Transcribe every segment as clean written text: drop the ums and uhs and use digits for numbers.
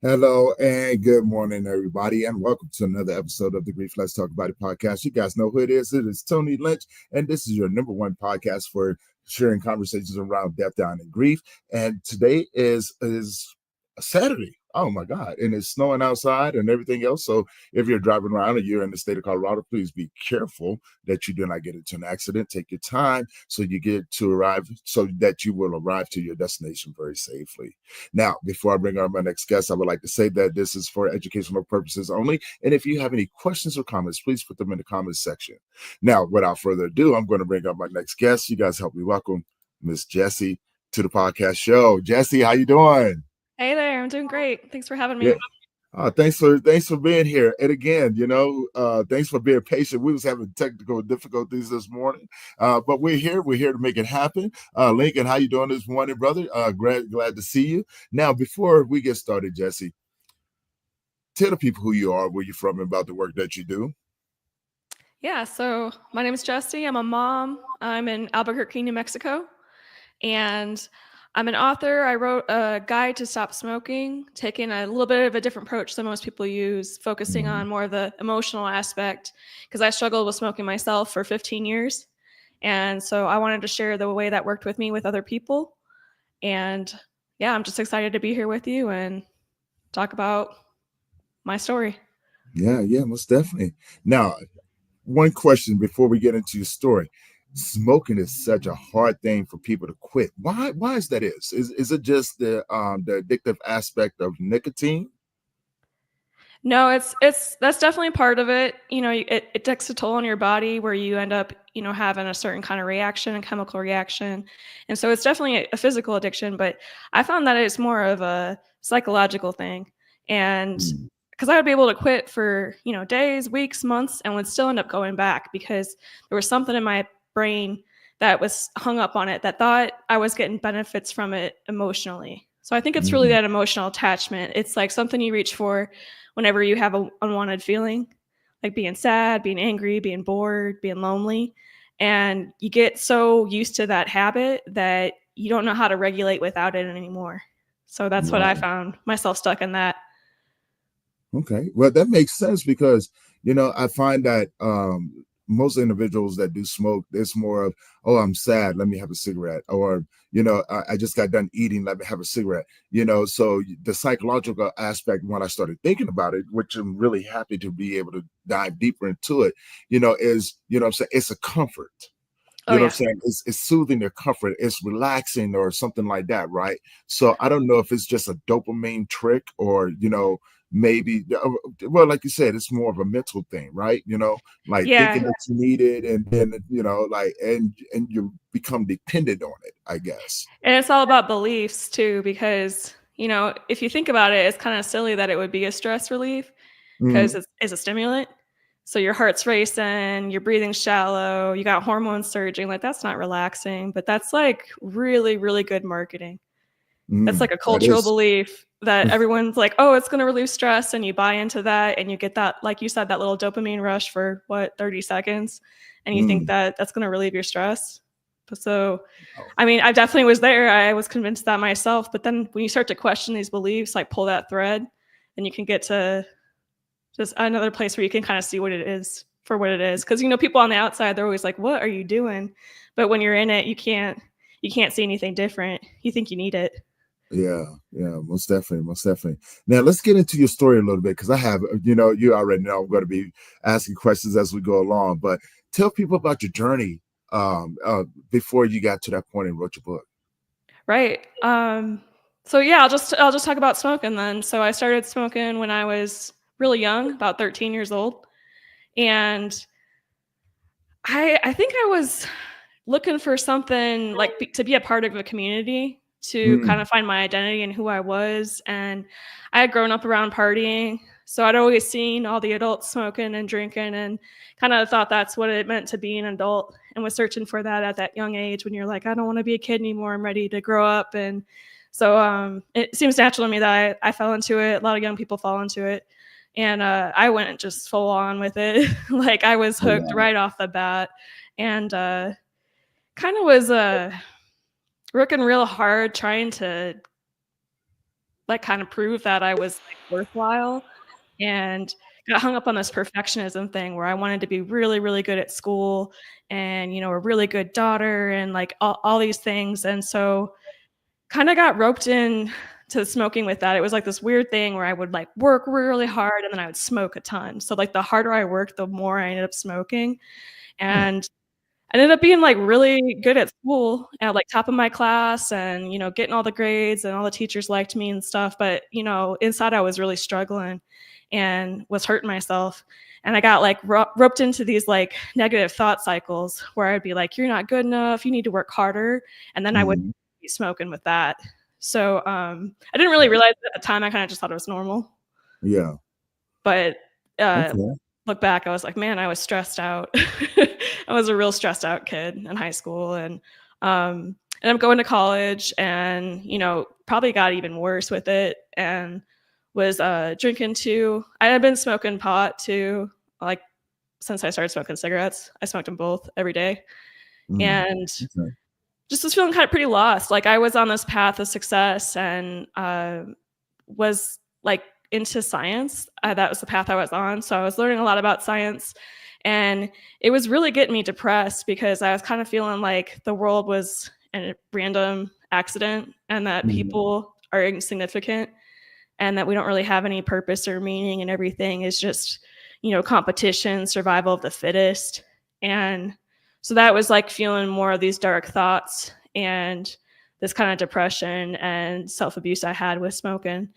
Hello and good morning, everybody, and welcome to another episode of the Grief Let's Talk About It podcast. You guys know who it is. It is Tony Lynch, and this is your number one podcast for sharing conversations around death, down, and grief. And today is a Saturday. Oh my God! And it's snowing outside and everything else. So if you're driving around and you're in the state of Colorado, please be careful that you do not get into an accident. Take your time so you get to arrive, so that you will arrive to your destination very safely. Now, before I bring on my next guest, I would like to say that this is for educational purposes only. And if you have any questions or comments, please put them in the comments section. Now, without further ado, I'm going to bring up my next guest. You guys help me welcome Miss Jessi to the podcast show. Jessi, how you doing? Hey there, I'm doing great. Thanks for having Yeah. me. Thanks for being here. And again, thanks for being patient. We was having technical difficulties this morning, but we're here. We're here to make it happen. Lincoln, how you doing this morning, brother? Glad to see you. Now, before we get started, Jessi, tell the people who you are, where you're from, and about the work that you do. Yeah, so my name is Jessi. I'm a mom. I'm in Albuquerque, New Mexico, and I'm an author. I wrote a guide to stop smoking, taking a little bit of a different approach than most people use, focusing Mhm. on more of the emotional aspect because I struggled with smoking myself for 15 years. And so I wanted to share the way that worked with me with other people. And yeah, I'm just excited to be here with you and talk about my story. Yeah, most definitely. Now, one question before we get into your story. Smoking is such a hard thing for people to quit. Why is that is it just the addictive aspect of nicotine? No, it's that's definitely part of it. You know, it takes a toll on your body where you end up, having a certain kind of reaction, a chemical reaction. And so it's definitely a physical addiction, but I found that it's more of a psychological thing. And Mm. because I would be able to quit for, days, weeks, months, and would still end up going back because there was something in my brain that was hung up on it that thought I was getting benefits from it emotionally. So I think it's really Mm. that emotional attachment. It's like something you reach for whenever you have an unwanted feeling, like being sad, being angry, being bored, being lonely. And you get so used to that habit that you don't know how to regulate without it anymore. So that's what I Wow. found myself stuck in that. Okay. Well, that makes sense because, I find that most individuals that do smoke, it's more of, oh, I'm sad, let me have a cigarette. Or, I just got done eating, let me have a cigarette. So the psychological aspect, when I started thinking about it, which I'm really happy to be able to dive deeper into it, is, what I'm saying, it's a comfort. Oh, You know what yeah. I'm saying? It's soothing their comfort. It's relaxing or something like that, right? So I don't know if it's just a dopamine trick or, maybe, well, like you said, it's more of a mental thing, right? Like thinking Yeah. that you need it and then, like, and you become dependent on it, I guess. And it's all about beliefs too, because, if you think about it, it's kind of silly that it would be a stress relief because Mhm. it's a stimulant. So your heart's racing, you're breathing shallow, you got hormones surging. Like that's not relaxing, but that's like really, really good marketing. That's like a That cultural is. belief that everyone's like, oh, it's going to relieve stress. And you buy into that and you get that, like you said, that little dopamine rush for what, 30 seconds. And you think Mm. that that's going to relieve your stress. So, Oh, I mean, I definitely was there. I was convinced that myself. But then when you start to question these beliefs, like pull that thread, then you can get to just another place where you can kind of see what it is for what it is. Because, people on the outside, they're always like, what are you doing? But when you're in it, you can't see anything different. You think you need it. yeah, most definitely, most definitely. Now let's get into your story a little bit because I have, you already know I'm going to be asking questions as we go along, but tell people about your journey before you got to that point and wrote your book. Right. So yeah, I'll just talk about smoking then. So I started smoking when I was really young, about 13 years old. And I think I was looking for something like to be a part of a community, to kind Mm, of find my identity and who I was. And I had grown up around partying, so I'd always seen all the adults smoking and drinking and kind of thought that's what it meant to be an adult, and was searching for that at that young age when you're like, I don't want to be a kid anymore. I'm ready to grow up. And so it seems natural to me that I fell into it. A lot of young people fall into it. And I went just full on with it. Like I was oh hooked wow. right off the bat. And kind of was working real hard trying to like kind of prove that I was like worthwhile, and got hung up on this perfectionism thing where I wanted to be really, really good at school and, you know, a really good daughter and like all these things. And so kind of got roped in to smoking with that. It was like this weird thing where I would like work really hard and then I would smoke a ton. So like the harder I worked, the more I ended up smoking. Hmm. And I ended up being like really good at school at like top of my class and, you know, getting all the grades and all the teachers liked me and stuff. But, you know, inside I was really struggling and was hurting myself. And I got like roped into these like negative thought cycles where I'd be like, you're not good enough. You need to work harder. And then I would Hmm. be smoking with that. So I didn't really realize it at the time. I kind of just thought it was normal. Yeah. But uh, Okay. look back, I was like, man, I was stressed out. I was a real stressed out kid in high school, and I'm going to college, and you know, probably got even worse with it, and was drinking too. I had been smoking pot too, like since I started smoking cigarettes. I smoked them both every day, Mm. and Okay. just was feeling kind of pretty lost. Like I was on this path of success, and was like into science. That was the path I was on. So I was learning a lot about science. And it was really getting me depressed because I was kind of feeling like the world was a random accident and that Mhm. people are insignificant and that we don't really have any purpose or meaning and everything is just, you know, competition, survival of the fittest. And so that was like feeling more of these dark thoughts and this kind of depression and self abuse I had with smoking.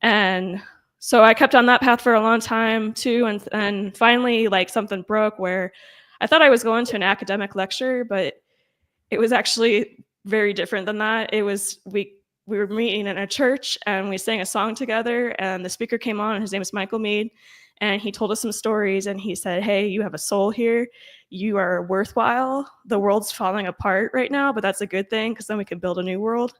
And so I kept on that path for a long time too. And finally, like something broke where I thought I was going to an academic lecture, but it was actually very different than that. It was we were meeting in a church and we sang a song together and the speaker came on. His name is Michael Mead, and he told us some stories and he said, "Hey, you have a soul here. You are worthwhile. The world's falling apart right now, but that's a good thing because then we can build a new world."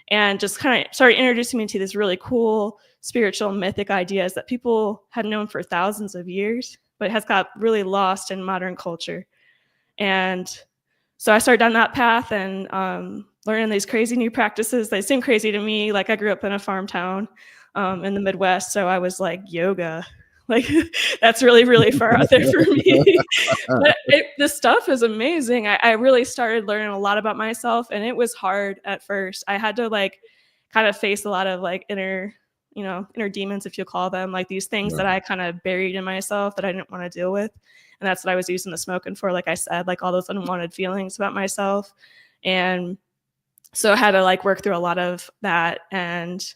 And just kind of started introducing me to these really cool spiritual mythic ideas that people had known for thousands of years, but has got really lost in modern culture. And so I started down that path and learning these crazy new practices. They seem crazy to me. Like I grew up in a farm town in the Midwest, so I was like yoga. Like that's really, really far out there for me. But the stuff is amazing. I really started learning a lot about myself, and it was hard at first. I had to like kind of face a lot of like inner demons, if you call them, like these things that Right. I kind of buried in myself that I didn't want to deal with. And that's what I was using the smoking for, like I said, like all those unwanted feelings about myself. And so I had to like work through a lot of that, and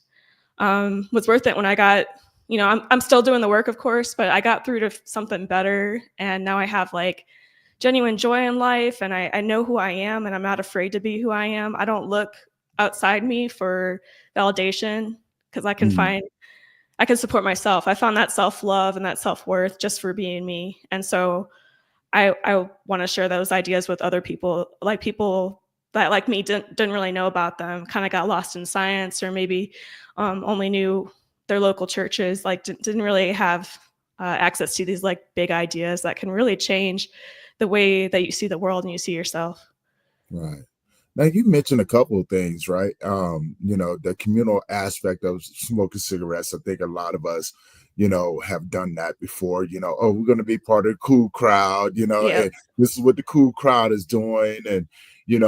was worth it when I got, I'm still doing the work, of course, but I got through to something better. And now I have like genuine joy in life, and I know who I am, and I'm not afraid to be who I am. I don't look outside me for validation because Mhm. I can support myself. I found that self-love and that self-worth just for being me. And so I want to share those ideas with other people that like me didn't really know about them, kind of got lost in science, or maybe only knew their local churches, like didn't really have access to these like big ideas that can really change the way that you see the world and you see yourself. Right. Now you mentioned a couple of things, right? The communal aspect of smoking cigarettes. I think a lot of us, have done that before. Oh, we're going to be part of the cool crowd. Yep. And this is what the cool crowd is doing. And you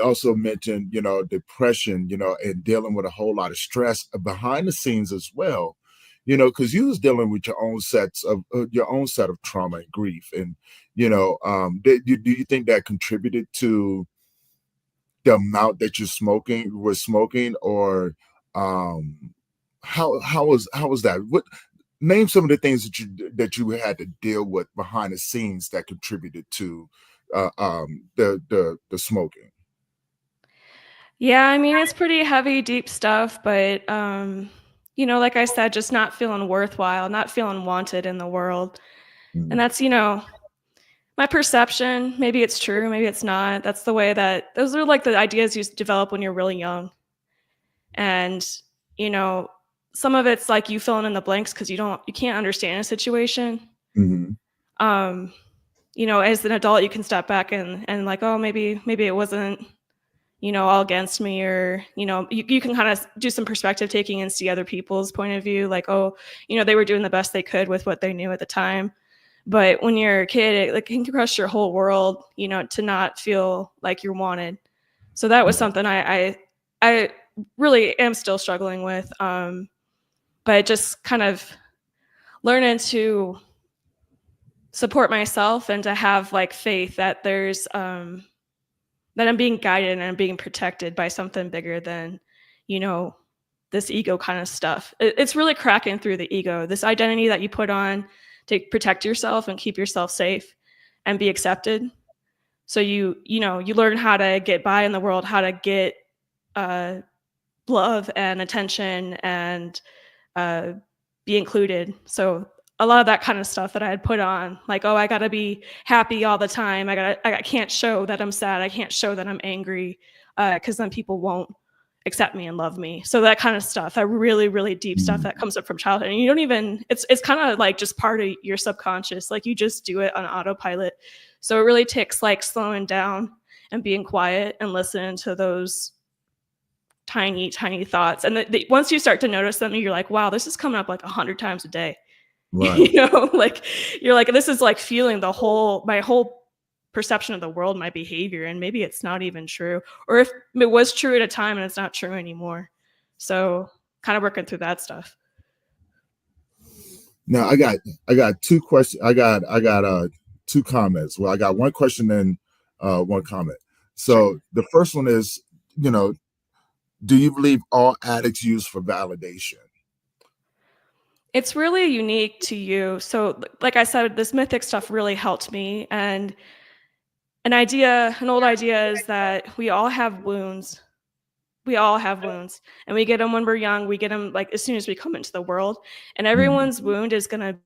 also mentioned, depression, and dealing with a whole lot of stress behind the scenes as well. Because you was dealing with your own set of trauma and grief, and do you think that contributed to the amount that you're smoking, or um how was that? What Name some of the things that you had to deal with behind the scenes that contributed to the smoking. Yeah, I mean, it's pretty heavy, deep stuff, but like I said, just not feeling worthwhile, not feeling wanted in the world. And Mm. that's, my perception. Maybe it's true, maybe it's not. That's the way that those are like the ideas you develop when you're really young. And, you know, some of it's like you filling in the blanks because you can't understand a situation. Mhm. Um, as an adult you can step back and like, oh, maybe it wasn't all against me, or you can kind of do some perspective taking and see other people's point of view, like, oh, they were doing the best they could with what they knew at the time. But when you're a kid, it like can crush your whole world, to not feel like you're wanted. So that was something I really am still struggling with. But just kind of learning to support myself and to have like faith that there's that I'm being guided and I'm being protected by something bigger than, this ego kind of stuff. It's really cracking through the ego, this identity that you put on to protect yourself and keep yourself safe and be accepted. So you learn how to get by in the world, how to get uh, love and attention and uh, be included. So a lot of that kind of stuff that I had put on, like, oh, I gotta be happy all the time. I can't show that I'm sad. I can't show that I'm angry, because then people won't accept me and love me. So that kind of stuff, that really, really deep stuff that comes up from childhood, and you don't even. It's kind of like just part of your subconscious. Like you just do it on autopilot. So it really takes like slowing down and being quiet and listening to those tiny, tiny thoughts. And once you start to notice them, you're like, wow, this is coming up like 100 times a day. Right. Like you're like, this is like fueling my whole perception of the world, my behavior, and maybe it's not even true, or if it was true at a time and it's not true anymore. So kind of working through that stuff. Now I got two questions. I got two comments. Well, I got one question and one comment. So Sure. the first one is, do you believe all addicts use for validation? It's really unique to you. So like I said, this mythic stuff really helped me. And an old idea is that we all have wounds. We all have wounds, and we get them when we're young. We get them like as soon as we come into the world, and everyone's wound is gonna.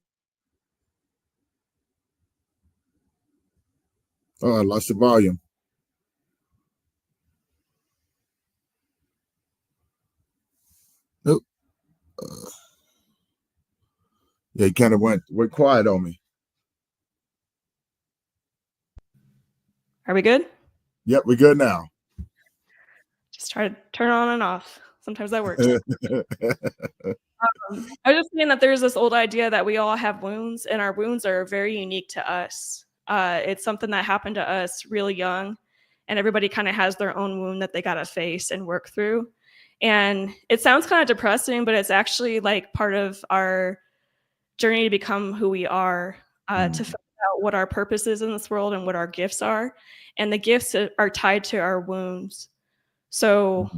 Oh, I lost the volume. Nope. Yeah, he kind of went quiet on me. Are we good? Yep, we're good now. Just try to turn on and off. Sometimes that works. I was just saying that there's this old idea that we all have wounds, and our wounds are very unique to us. It's something that happened to us really young, and everybody kind of has their own wound that they got to face and work through. And it sounds kind of depressing, but it's actually like part of our journey to become who we are, to find out what our purpose is in this world and what our gifts are. And the gifts are tied to our wounds. So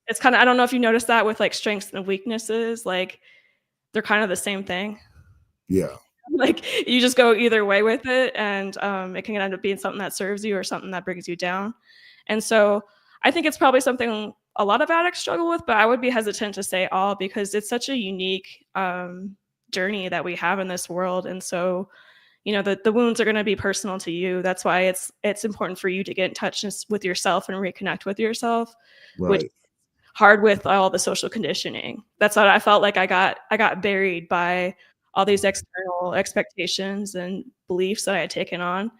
it's kind of, I don't know if you noticed that with like strengths and weaknesses, like they're kind of the same thing. Yeah. Like you just go either way with it, and it can end up being something that serves you or something that brings you down. And so I think it's probably something a lot of addicts struggle with, but I would be hesitant to say all, because it's such a unique journey that we have in this world. And so the wounds are going to be personal to you. That's why it's important for you to get in touch with yourself and reconnect with yourself, which Right. hard with all the social conditioning. That's what I felt like. I got buried by all these external expectations and beliefs that I had taken on.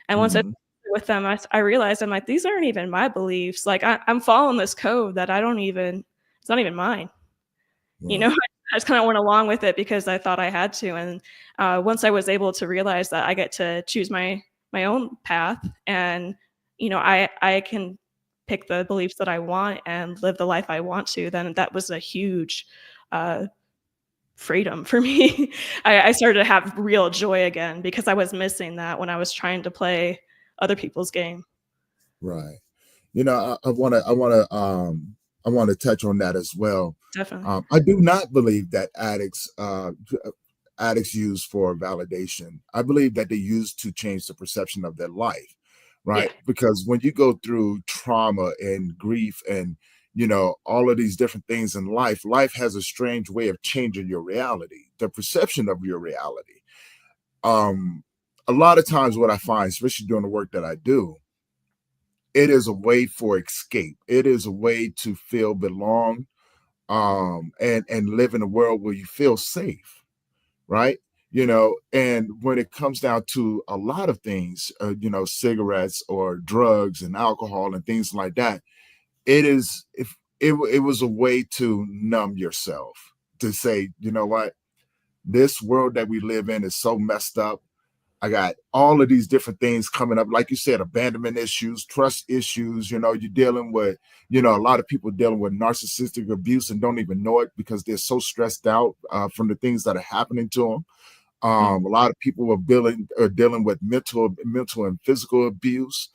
And once I Mhm. with them, I realized I'm like, these aren't even my beliefs. Like I'm following this code that it's not even mine. Right. I just kind of went along with it because I thought I had to. And once I was able to realize that I get to choose my own path, and I can pick the beliefs that I want and live the life I want to, then that was a huge uh, freedom for me. I started to have real joy again, because I was missing that when I was trying to play other people's game. Right. I want to touch on that as well. Definitely. I do not believe that addicts use for validation. I believe that they use to change the perception of their life, Yeah. right? Because when you go through trauma and grief and all of these different things in life, life has a strange way of changing your reality, the perception of your reality. Um, a lot of times, what I find, especially doing the work that I do, it is a way for escape. It is a way to feel belong, and live in a world where you feel safe, right? And when it comes down to a lot of things, cigarettes or drugs and alcohol and things like that, it is if it was a way to numb yourself, to say, you know what, this world that we live in is so messed up. I got all of these different things coming up, like you said, abandonment issues, trust issues. You're dealing with, a lot of people dealing with narcissistic abuse and don't even know it because they're so stressed out from the things that are happening to them. Mm. A lot of people are dealing with mental and physical abuse,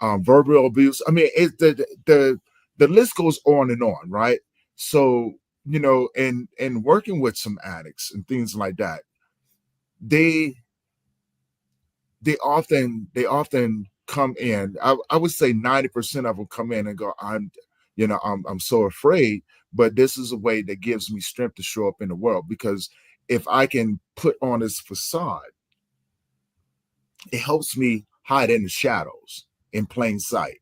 verbal abuse. I mean, the list goes on and on, right? So, and working with some addicts and things like that, they they often come in. I would say 90% of them come in and go, I'm so afraid, but this is a way that gives me strength to show up in the world, because if I can put on this facade, it helps me hide in the shadows in plain sight.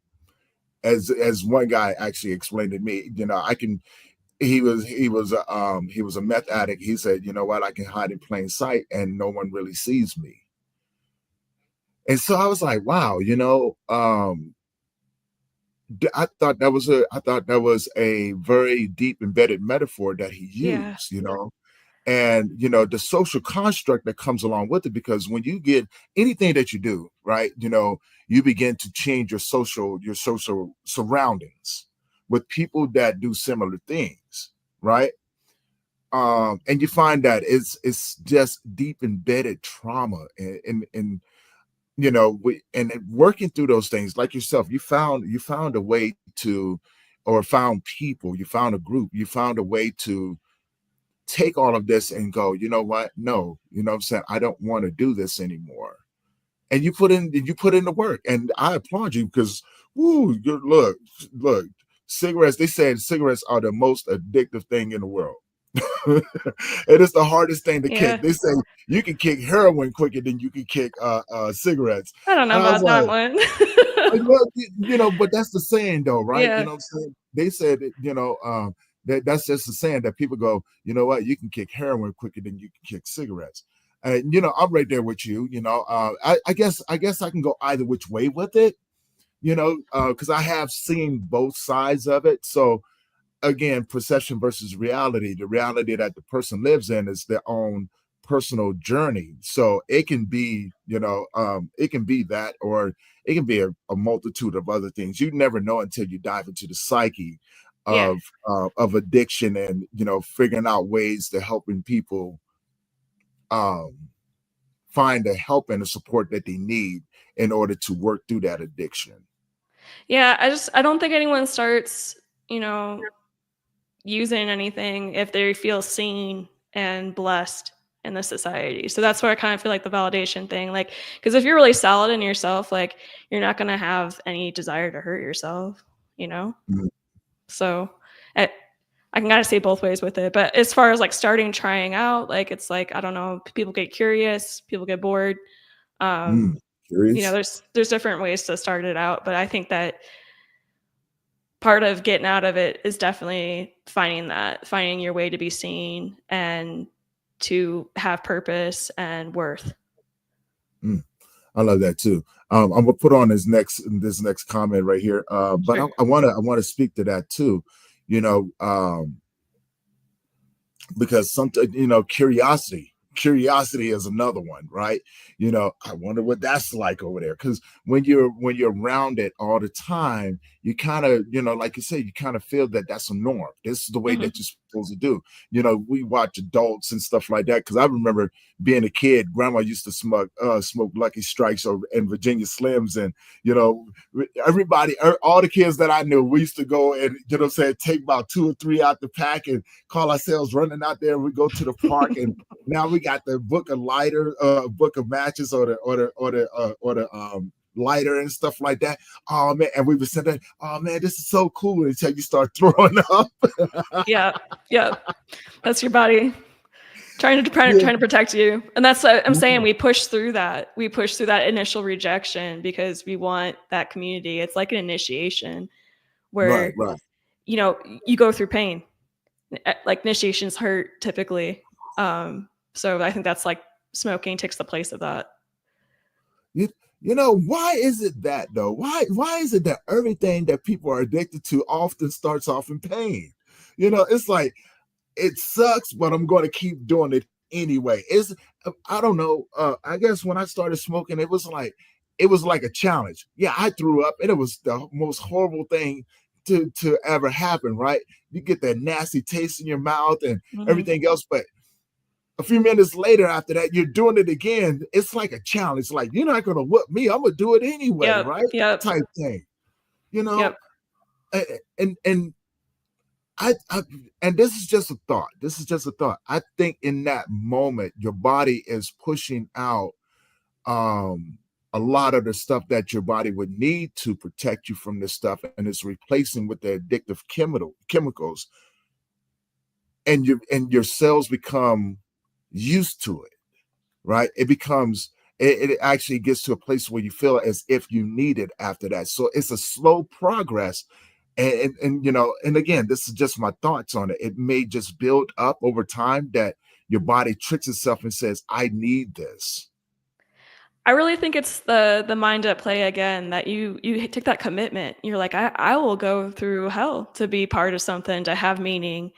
As one guy actually explained to me, I can he was a meth addict. He said, you know what, I can hide in plain sight and no one really sees me. And so I was like, wow, I thought that was a very deep embedded metaphor that he Yeah. used, and the social construct that comes along with it, because when you get anything that you do right, you begin to change your social surroundings with people that do similar things, right? And you find that it's just deep embedded trauma, and and working through those things, like yourself, you found a way to, or found people, you found a group, you found a way to take all of this and go, you know what, no, what I'm saying, I don't want to do this anymore. And you put in the work, and I applaud you, because look, cigarettes, they said cigarettes are the most addictive thing in the world. It is the hardest thing to kick. Yeah. They say you can kick heroin quicker than you can kick cigarettes. I don't know And I was about that like, one. well, but that's the saying though, right? You Yeah. know what I'm saying? They said that, that's just the saying that people go, you know what, you can kick heroin quicker than you can kick cigarettes. And I'm right there with you. I guess I can go either which way with it, because I have seen both sides of it. So again, perception versus reality. The reality that the person lives in is their own personal journey. So it can be that, or it can be a multitude of other things. You never know until you dive into the psyche Yeah. of addiction, and figuring out ways to helping people um, find the help and the support that they need in order to work through that addiction. Yeah. I don't think anyone starts, you know, using anything if they feel seen and blessed in the society. So that's where I kind of feel like the validation thing, like, because if you're really solid in yourself, like, you're not going to have any desire to hurt yourself, you know? Mm, So I, I can kind of say both ways with it. But as far as like starting trying out, like, it's like, I don't know, people get curious, people get bored. mm, Um, curious. there's different ways to start it out, but I think that part of getting out of it is definitely finding your way to be seen and to have purpose and worth. Mm. I love that too. I'm gonna put on this next comment right here. But Sure. I want to speak to that too. You know, because sometimes, curiosity is another one, right? I wonder what that's like over there, because when you're around it all the time, you kind of, like you say, you kind of feel that that's a norm. This is the way Hmm. that you're supposed to do. We watch adults and stuff like that, because I remember being a kid, grandma used to smoke Lucky Strikes and Virginia Slims, and you know everybody, all the kids that I knew, we used to go and, take about two or three out the pack and call ourselves running out there. We go to the park, and now we got the book of matches, or the lighter and stuff like that. Oh man, and we were saying that, oh man, this is so cool, until you start throwing up. Yeah, yeah, that's your body Yeah, trying to protect you, and that's what I'm saying. yeah. We push through that initial rejection because we want that community. It's like an initiation Right, where right. you go through pain. Like, initiations hurt typically. So I think that's like smoking takes the place of that. You, Why is it that though? Why is it that everything that people are addicted to often starts off in pain? It's like it sucks, but I'm going to keep doing it anyway. I don't know. I guess when I started smoking, it was like a challenge. Yeah, I threw up, and it was the most horrible thing to ever happen. Right? You get that nasty taste in your mouth and Mhm. everything else, but a few minutes later after that, you're doing it again. It's like a challenge. Like, you're not going to whoop me. I'm going to do it anyway. Yep, Right? yep, Type thing, you know? yep. And I and this is just a thought. This is just a thought. I think in that moment, your body is pushing out um a lot of the stuff that your body would need to protect you from this stuff, and it's replacing with the addictive chemicals, and your cells become used to it, right? It actually gets to a place where you feel as if you need it after that. So it's a slow progress. And again, this is just my thoughts on it. It may just build up over time that your body tricks itself and says, I need this. I really think it's the mind at play again, that you take that commitment. You're like, I will go through hell to be part of something, to have meaning.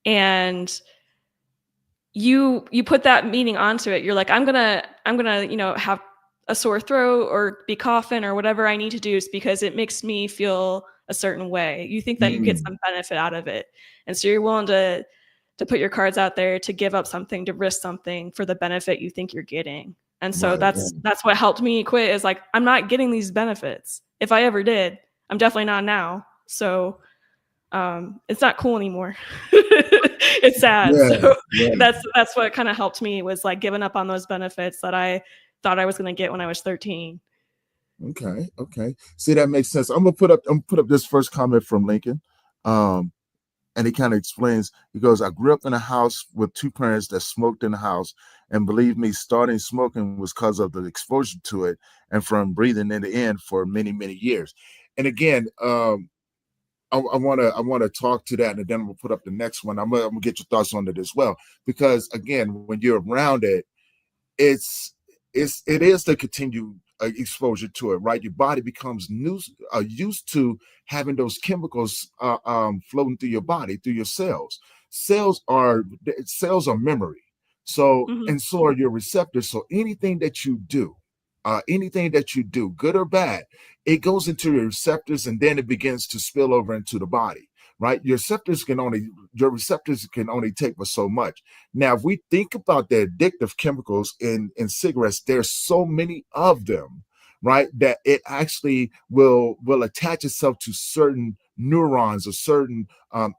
And you put that meaning onto it. You're like, I'm gonna, have a sore throat or be coughing or whatever I need to do, is because it makes me feel a certain way. You think that you get Mm, some benefit out of it. And so you're willing to put your cards out there, to give up something, to risk something for the benefit you think you're getting. And so right, that's what helped me quit, is like, I'm not getting these benefits. If I ever did, I'm definitely not now. So it's not cool anymore. It's sad. yeah, So yeah. that's what kind of helped me, was like giving up on those benefits that I thought I was going to get when I was 13. Okay, okay. See, that makes sense. I'm gonna put up this first comment from Lincoln. Um, and he kind of explains. He goes, I grew up in a house with two parents that smoked in the house, and believe me, starting smoking was because of the exposure to it and from breathing it in for many, many years. And again, I want to talk to that, and then we'll put up the next one. I'm gonna get your thoughts on it as well, because again, when you're around it, it's it is the continued exposure to it, right? Your body becomes used to having those chemicals floating through your body, through your cells. Cells are memory. So, Mhm. and so are your receptors. So anything that you do, good or bad, it goes into your receptors, and then it begins to spill over into the body, right? Your receptors can only take but so much. Now, if we think about the addictive chemicals in cigarettes, there's so many of them, right? That it actually will attach itself to certain neurons or certain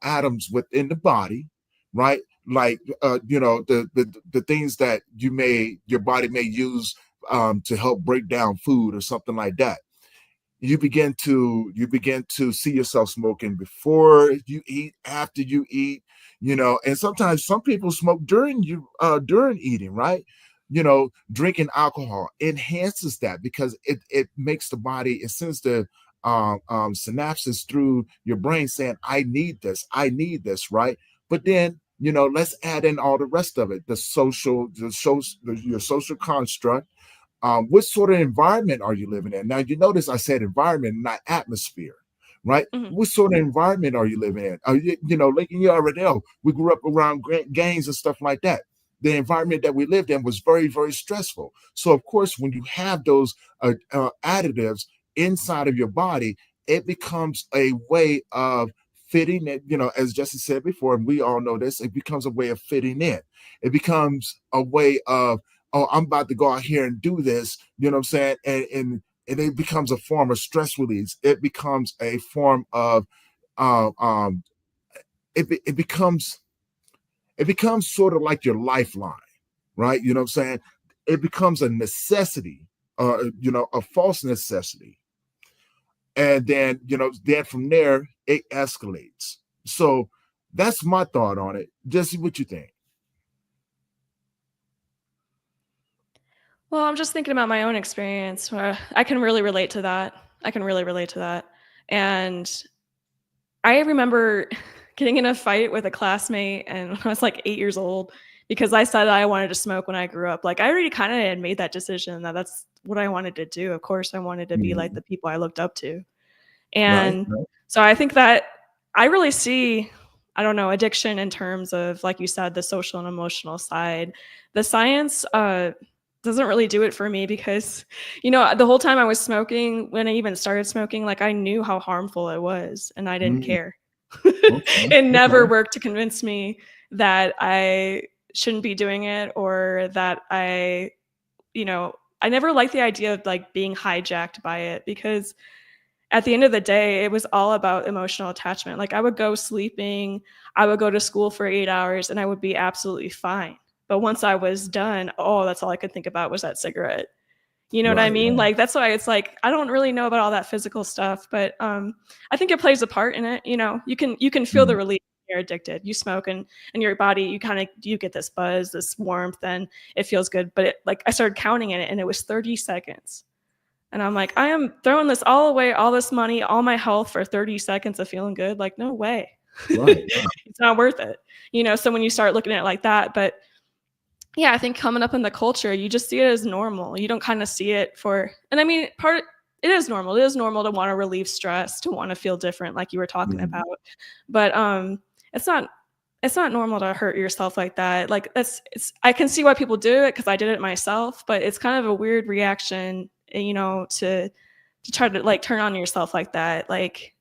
atoms within the body, right? Like the things that your body may use to help break down food or something like that. You begin to see yourself smoking before you eat, after you eat, and sometimes some people smoke during eating, right? Drinking alcohol enhances that, because it makes the body, it sends the synapses through your brain saying, I need this, right? But then, let's add in all the rest of it, your social construct. What sort of environment are you living in? Now, you notice I said environment, not atmosphere, right? Mhm. What sort of environment are you living in? Like you already know, we grew up around gangs and stuff like that. The environment that we lived in was very, very stressful. So, of course, when you have those additives inside of your body, it becomes a way of fitting it, as Jesse said before, and we all know this, it becomes a way of fitting in. It becomes a way of, oh, I'm about to go out here and do this, you know what I'm saying? And it becomes a form of stress release. It becomes a form of uh, um it becomes sort of like your lifeline, right? You know what I'm saying? It becomes a necessity, a false necessity. And then from there it escalates. So that's my thought on it. Jesse, what you think? Well, I'm just thinking about my own experience, where I can really relate to that. I can really relate to that. And I remember getting in a fight with a classmate, and when I was like 8 years old, because I said I wanted to smoke when I grew up. Like I already kind of had made that decision that that's what I wanted to do. Of course, I wanted to be like Mhm. the people I looked up to. Right, And right. so I think that I really see, I don't know, addiction in terms of, like you said, the social and emotional side. The science doesn't really do it for me because, the whole time I was smoking, when I even started smoking, like I knew how harmful it was and I didn't Mm, care. okay, It never okay. worked to convince me that I shouldn't be doing it or that I never liked the idea of like being hijacked by it because at the end of the day, it was all about emotional attachment. Like I would go sleeping, I would go to school for 8 hours and I would be absolutely fine. But once I was done, oh, that's all I could think about was that cigarette. You know what I Right, mean? right. Like that's why it's like I don't really know about all that physical stuff, but I think it plays a part in it. You can feel Mhm. the relief when you're addicted. You smoke and your body, you get this buzz, this warmth, and it feels good. But like I started counting it and it was 30 seconds. And I'm like, I am throwing this all away, all this money, all my health for 30 seconds of feeling good. Like, no way. Right, right. It's not worth it. So when you start looking at it like that, but yeah, I think coming up in the culture, you just see it as normal. You don't kind of see it and I mean, it is normal. It is normal to want to relieve stress, to want to feel different, like you were talking Mhm. about. But it's not it's not normal to hurt yourself like that. Like I can see why people do it because I did it myself, but it's kind of a weird reaction, to try to like turn on yourself like that. Like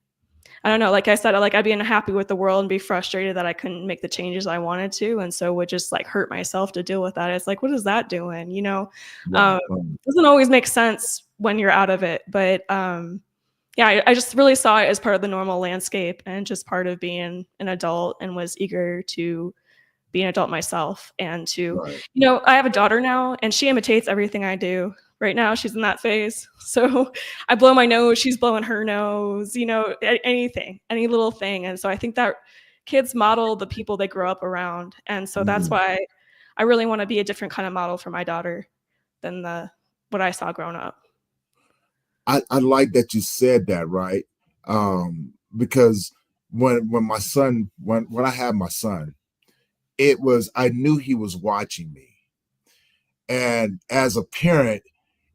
I don't know, like I said, like I'd be unhappy with the world and be frustrated that I couldn't make the changes I wanted to, and so would just like hurt myself to deal with that. It's like, what is that doing? Right, Um, right. doesn't always make sense when you're out of it, but yeah, I just really saw it as part of the normal landscape and just part of being an adult, and was eager to be an adult myself and Right. I have a daughter now and she imitates everything I do. Right now she's in that phase. So I blow my nose, she's blowing her nose, anything, any little thing. And so I think that kids model the people they grow up around. And so that's Mhm. why I really want to be a different kind of model for my daughter than the what I saw growing up. I like that you said that, right? Because when my son when I had my son, it was I knew he was watching me. And as a parent,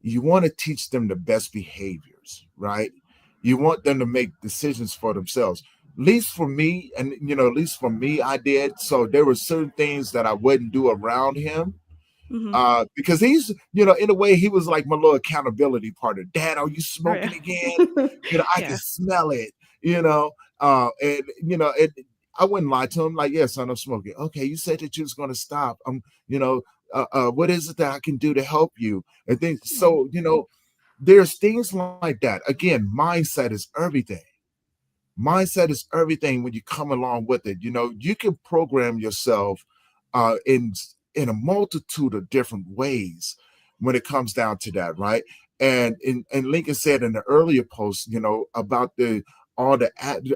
you want to teach them the best behaviors, right? You want them to make decisions for themselves. At least for me, and at least for me, I did. So there were certain things that I wouldn't do around him, Mhm. because he's, in a way, he was like my little accountability partner. Dad, are you Right. smoking again? I can Yeah. smell it. And I wouldn't lie to him. Like, yeah, son, I'm smoking. Okay, you said that you was going to stop. You know, what is it that I can do to help you? And then, Mhm. so there's things like that. Again, mindset is everything. Mindset is everything when you come along with it. You can program yourself in a multitude of different ways when it comes down to that, right? And Lincoln said in the earlier post, about the all the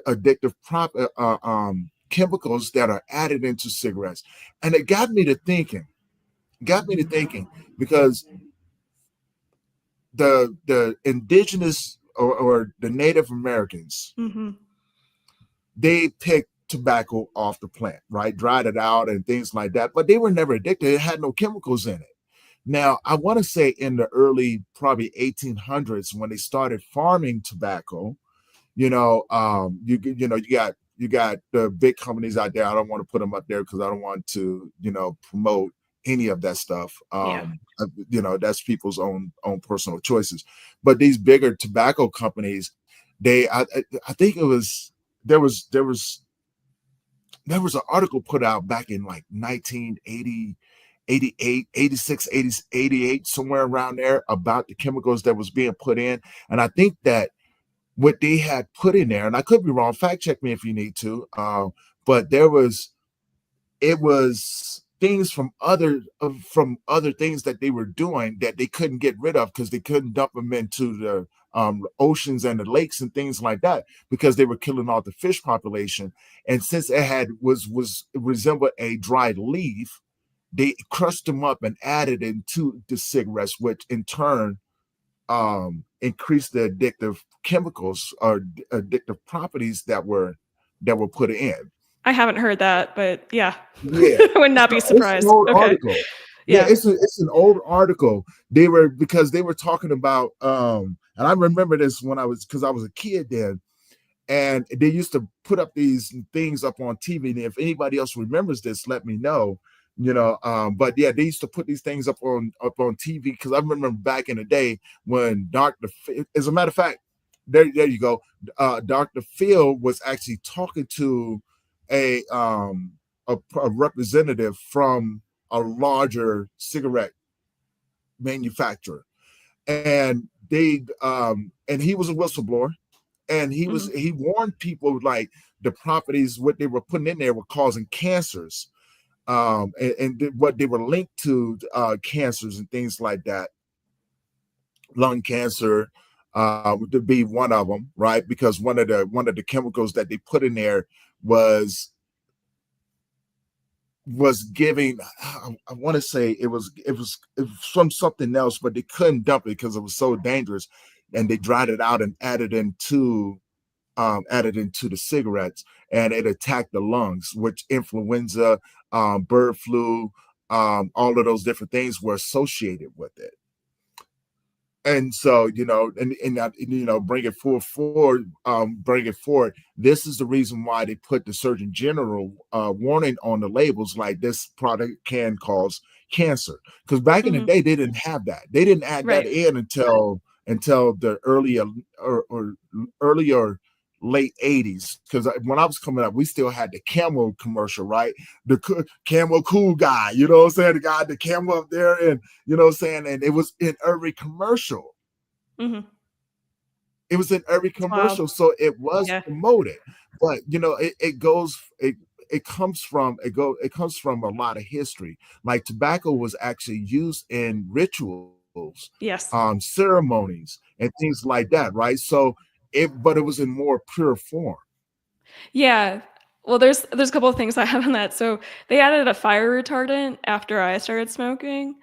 addictive chemicals that are added into cigarettes, and it got me to thinking because the indigenous or the Native Americans, Mhm. they picked tobacco off the plant, right? Dried it out and things like that. But they were never addicted. It had no chemicals in it. Now, I want to say in the early, probably 1800s, when they started farming tobacco, you got the big companies out there. I don't want to put them up there because I don't want to, promote any of that stuff. Yeah. That's people's own personal choices. But these bigger tobacco companies, I think it was there was an article put out back in like 1980, 88, 86, 80, 88, somewhere around there about the chemicals that was being put in. And I think that what they had put in there, and I could be wrong, fact check me if you need to, but it was things from other things that they were doing that they couldn't get rid of because they couldn't dump them into the oceans and the lakes and things like that because they were killing off the fish population. And since it was resembled a dried leaf, they crushed them up and added into the cigarettes, which in turn increase the addictive chemicals or addictive properties that were put in. I haven't heard that, but yeah, Yeah, I would not be it's an surprised. old Okay. article. Yeah, Yeah. it's an old article. They were because they were talking about and I remember this when I was because I was a kid then, and they used to put up these things up on TV. And if anybody else remembers this, let me know. But yeah, they used to put these things up on TV because I remember back in the day when as a matter of fact, there you go. Dr. Phil was actually talking to a a representative from a larger cigarette manufacturer, and and he was a whistleblower, and Mhm. he warned people like the properties what they were putting in there were causing cancers, what they were linked to, cancers and things like that, lung cancer to be one of them, right? Because one of the chemicals that they put in there was giving, I want to say it was from something else, but they couldn't dump it because it was so dangerous, and they dried it out and added into the cigarettes, and it attacked the lungs, which influenza, bird flu, all of those different things were associated with it. And so, bring it forward. This is the reason why they put the Surgeon General warning on the labels, like this product can cause cancer. Because back in the Mhm. day, they didn't have that. They didn't add that Right. in until the earlier late 80s. Because when I was coming up, we still had the Camel commercial, right? The Camel cool guy, you know what I'm saying? The guy, the Camel up there, and you know what I'm saying? And it was in every commercial. Mhm. It was in every It's wild. commercial, so it was Yeah. promoted. But it comes from a lot of history. Like tobacco was actually used in rituals, Yes. ceremonies, and things like that, right? So it was in more pure form. Yeah. Well, there's a couple of things I have on that. So they added a fire retardant after I started smoking,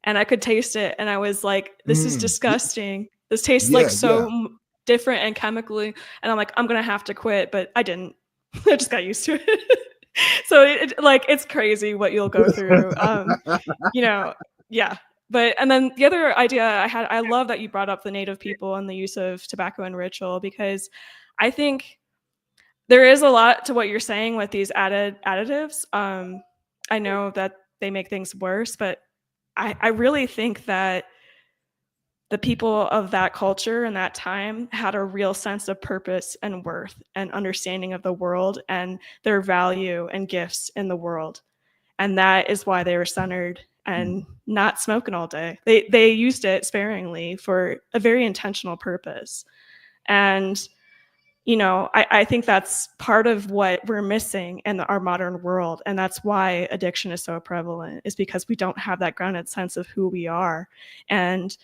and I could taste it, and I was like, "This is disgusting. This tastes like Yeah, so yeah. different and chemically." And I'm like, "I'm gonna have to quit," but I didn't. I just got used to it. So like it's crazy what you'll go through. You know, yeah. But and then the other idea I had, I love that you brought up the native people and the use of tobacco and ritual because I think there is a lot to what you're saying with these additives. I know that they make things worse, but I really think that the people of that culture and that time had a real sense of purpose and worth and understanding of the world and their value and gifts in the world. And that is why they were centered and not smoking all day. They used it sparingly for a very intentional purpose. And I think that's part of what we're missing in our modern world. And that's why addiction is so prevalent, is because we don't have that grounded sense of who we are and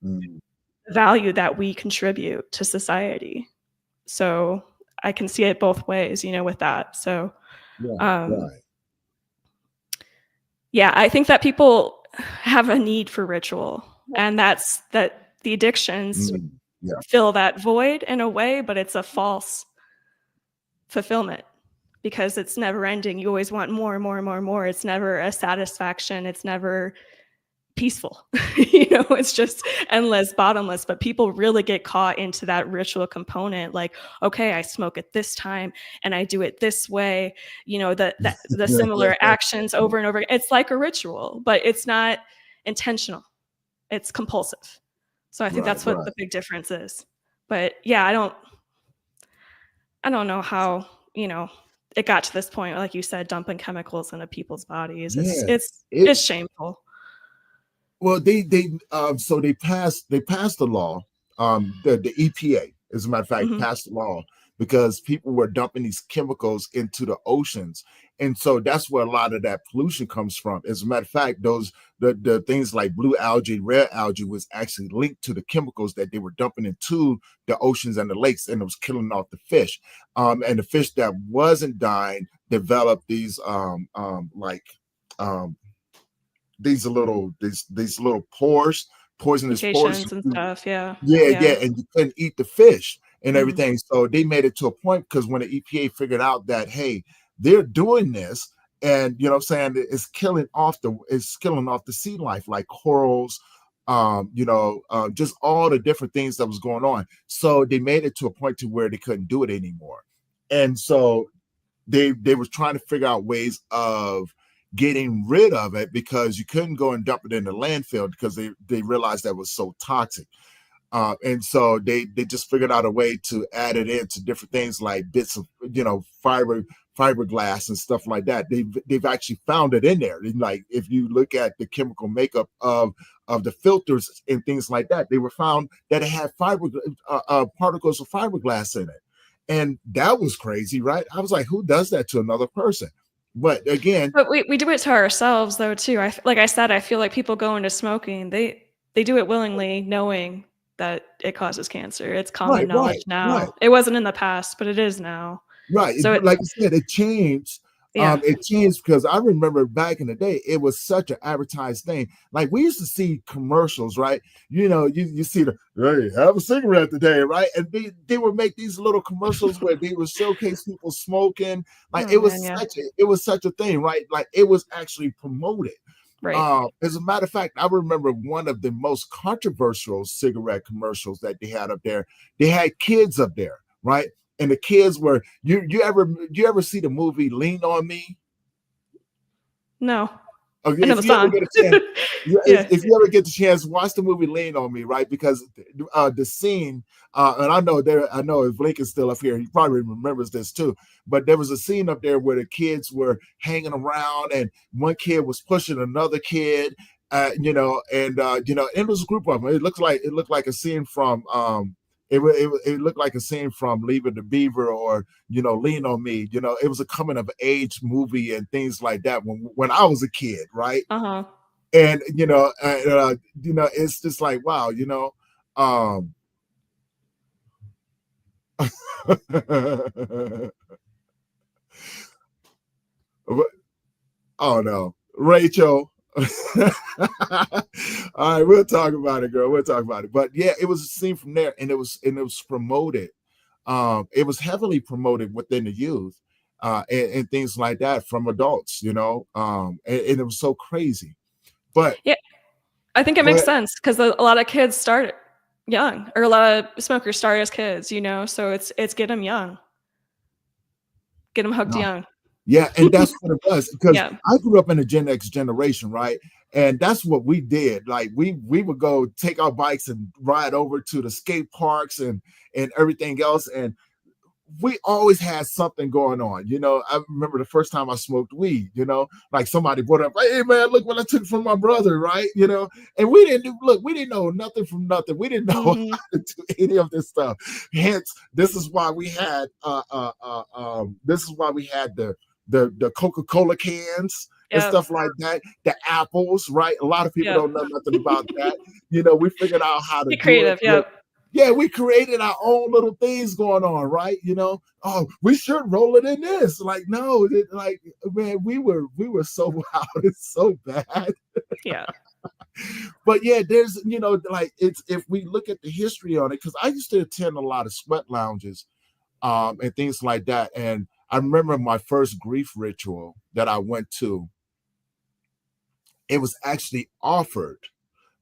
Mm, the value that we contribute to society. So I can see it both ways, with that. So, right, um, right. yeah, I think that people have a need for ritual, and that's that the addictions Yeah, fill that void in a way, but it's a false fulfillment because it's never ending. You always want more and more and more and more. It's never a satisfaction. It's never peaceful. It's just endless, bottomless. But people really get caught into that ritual component. Like, okay, I smoke at this time and I do it this way. The similar actions over and over. It's like a ritual, but it's not intentional. It's compulsive. So I think right, that's what right. the big difference is. But yeah, I don't know how, it got to this point, like you said, dumping chemicals into people's bodies. It's Yeah. it's It it's shameful. Well, so they passed the law. The EPA, as a matter of fact, Mhm. passed the law because people were dumping these chemicals into the oceans, and so that's where a lot of that pollution comes from. As a matter of fact, the things like blue algae, red algae was actually linked to the chemicals that they were dumping into the oceans and the lakes, and it was killing off the fish. And the fish that wasn't dying developed these um these little poisonous pores. Mutations and stuff, yeah, Yeah, yeah, yeah. and you couldn't eat the fish and Mhm. everything. So they made it to a point because when the EPA figured out that, hey, they're doing this, and you know what I'm saying, it's killing off the sea life, like corals, just all the different things that was going on. So they made it to a point to where they couldn't do it anymore. And so they was trying to figure out ways of getting rid of it, because you couldn't go and dump it in the landfill, because they realized that was so toxic. And so they just figured out a way to add it into different things, like bits of fiberglass and stuff like that. They've actually found it in there. And like, if you look at the chemical makeup of the filters and things like that, they were found that it had particles of fiberglass in it. And that was crazy, right? I was like, who does that to another person? But again, But we do it to ourselves though too. Like I said, I feel like people go into smoking. They do it willingly, knowing that it causes cancer. It's common right, knowledge right, right. now. It wasn't in the past, but it is now. Right. So it, Like I said, it changed. yeah. It changed because I remember back in the day, it was such an advertised thing. Like, we used to see commercials, right? You see hey, have a cigarette today, right? And they would make these little commercials where they would showcase people smoking. Like, Oh man, yeah. it was such a thing, right? Like, it was actually promoted. Right. As a matter of fact, I remember one of the most controversial cigarette commercials that they had up there. They had kids up there, right? And the kids were, you ever see the movie Lean on Me? No. Okay, I know if the you ever song. get a chance, Yeah. if you ever get the chance, watch the movie Lean on Me, right? Because the scene, and I know if Lincoln's still up here, he probably remembers this too. But there was a scene up there where the kids were hanging around, and one kid was pushing another kid, it was a group of them. It looked like a scene from it looked like a scene from Leave It to Beaver, or Lean on Me. It was a coming of age movie and things like that when I was a kid, right? Uh-huh. And it's just like, wow, um oh no, Rachel. All right, we'll talk about it, girl. We'll talk about it. But yeah, it was a scene from there, and it was promoted. It was heavily promoted within the youth, and things like that from adults, and it was so crazy. But Yeah. I think it go makes ahead. sense because a lot of kids start young, or a lot of smokers start as kids, so it's get them young. Get them hooked No. young. Yeah, and that's what it was, because Yeah. I grew up in the Gen X generation, right? And that's what we did. Like, we would go take our bikes and ride over to the skate parks and everything else, and we always had something going on. I remember the first time I smoked weed, like somebody brought up, hey man, look what I took from my brother, right? And we didn't know nothing from nothing. We didn't know Mhm. how to do any of this stuff. Hence, this is why we had the Coca-Cola cans and Yep. stuff like that, the apples, right? A lot of people Yep. don't know nothing about that. We figured out how to Get do it creative. with, Yep. yeah, we created our own little things going on, right? Oh, we should roll it in this. Like, no, like, man, we were so wild. It's so bad. Yeah. But yeah, there's, like, it's, if we look at the history on it, because I used to attend a lot of sweat lounges, and things like that. And I remember my first grief ritual that I went to, it was actually offered,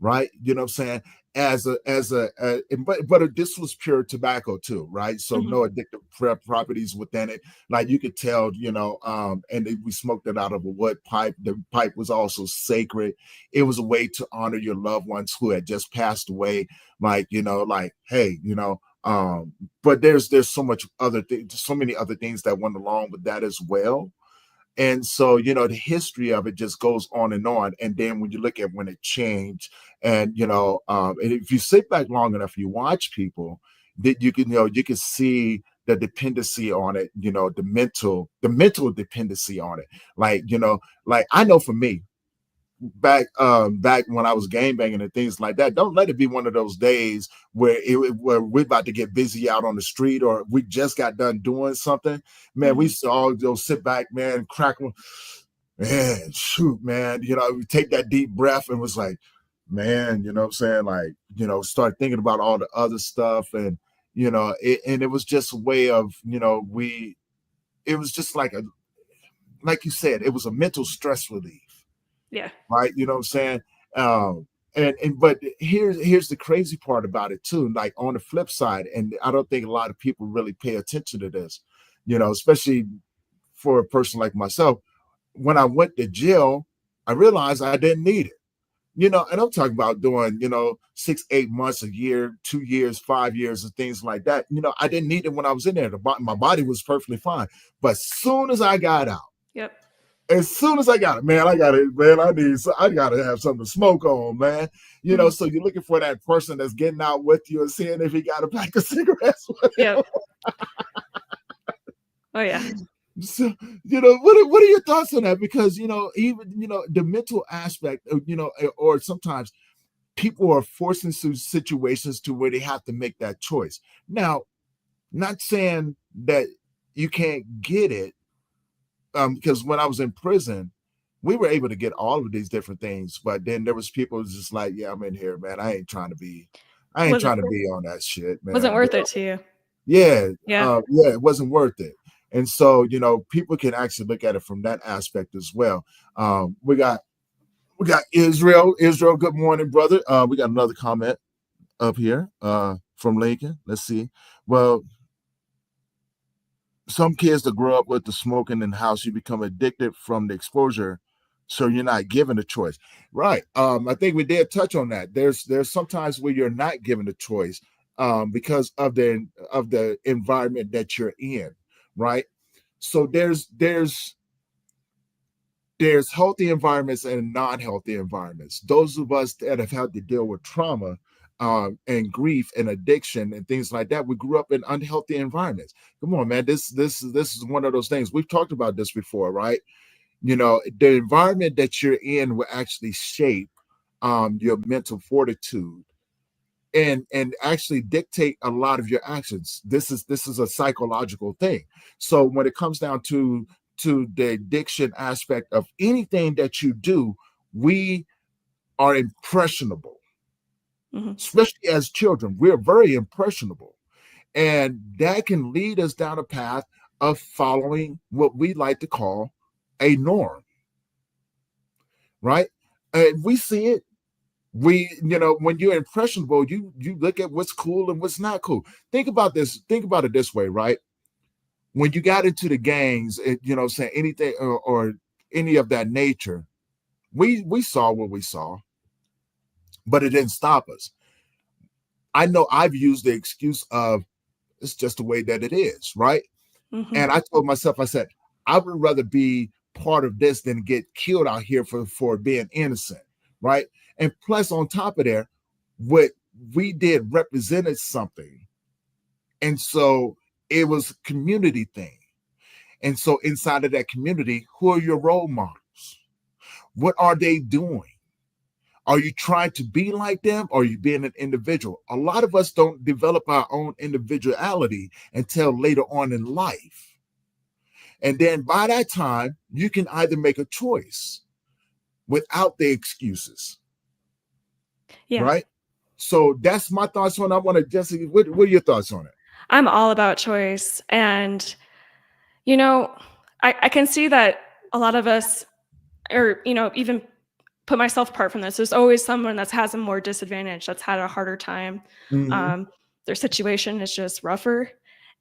right? You know what I'm saying? But this was pure tobacco too, right? So Mhm. no addictive properties within it. Like, you could tell, we smoked it out of a wood pipe. The pipe was also sacred. It was a way to honor your loved ones who had just passed away. Like, hey, but there's so many other things that went along with that as well. And so, the history of it just goes on and on. And then when you look at when it changed, and and if you sit back long enough, you watch people, that you can see the dependency on it, the mental dependency on it. Like, like, I know for me, back when I was game banging and things like that, don't let it be one of those days where we're about to get busy out on the street, or we just got done doing something. Man, we Mhm. used to all go sit back, man, crack one, man, shoot, man, we take that deep breath and was like, man, you know what I'm saying? Like, start thinking about all the other stuff. And and it was just a way of, it was just like like you said, it was a mental stress relief, Yeah. right? You know what I'm saying? Um, but here's the crazy part about it too. Like on the flip side, and I don't think a lot of people really pay attention to this, especially for a person like myself. When I went to jail, I realized I didn't need it. And I'm talking about doing, 6, 8 months, a year, 2 years, 5 years, and things like that. I didn't need it when I was in there. My body was perfectly fine. But as soon as I got out, Yep. as soon as I got it, man, I got it, man. I gotta have something to smoke on, man. So you're looking for that person that's getting out with you and seeing if he got a pack of cigarettes with him. Yep. Oh yeah. So, what are your thoughts on that? Because even the mental aspect, or sometimes people are forced into situations to where they have to make that choice. Now, not saying that you can't get it, because when I was in prison, we were able to get all of these different things, but then there was people who's just like, yeah, I'm in here, man. I ain't trying to be Wasn't on that shit, man. wasn't worth it to you. Yeah, Yeah. it wasn't worth it. And so, people can actually look at it from that aspect as well. We got Israel. Israel, good morning, brother. We got another comment up here from Lincoln. Let's see. Well, some kids that grow up with the smoking in the house, you become addicted from the exposure, so you're not given a choice. Right. I think we did touch on that. There's sometimes where you're not given a choice because of the environment that you're in, right? So there's healthy environments and non-healthy environments. Those of us that have had to deal with trauma and grief and addiction and things like that, we grew up in unhealthy environments. Come on, man. This is one of those things. We've talked about this before, right? The environment that you're in will actually shape your mental fortitude and actually dictate a lot of your actions. This is a psychological thing. So when it comes down to the addiction aspect of anything that you do, we are impressionable, especially as children. We're very impressionable, and that can lead us down a path of following what we like to call a norm, right? And we see it. When you're impressionable, you look at what's cool and what's not cool. Think about it this way, right? When you got into the gangs, saying anything or any of that nature, we saw what we saw, but it didn't stop us. I know I've used the excuse of it's just the way that it is, right? And I told myself, I said, I would rather be part of this than get killed out here for being innocent, right? And plus, on top of that, what we did represented something. And so it was a community thing. And so inside of that community, who are your role models? What are they doing? Are you trying to be like them, or are you being an individual? A lot of us don't develop our own individuality until later on in life. And then by that time, you can either make a choice without the excuses. Yeah. Right? So that's my thoughts on it. I want to, Jessi, what are your thoughts on it? I'm all about choice. And, I can see that a lot of us, or, even put myself apart from this, there's always someone that has a more disadvantage, that's had a harder time. Their situation is just rougher.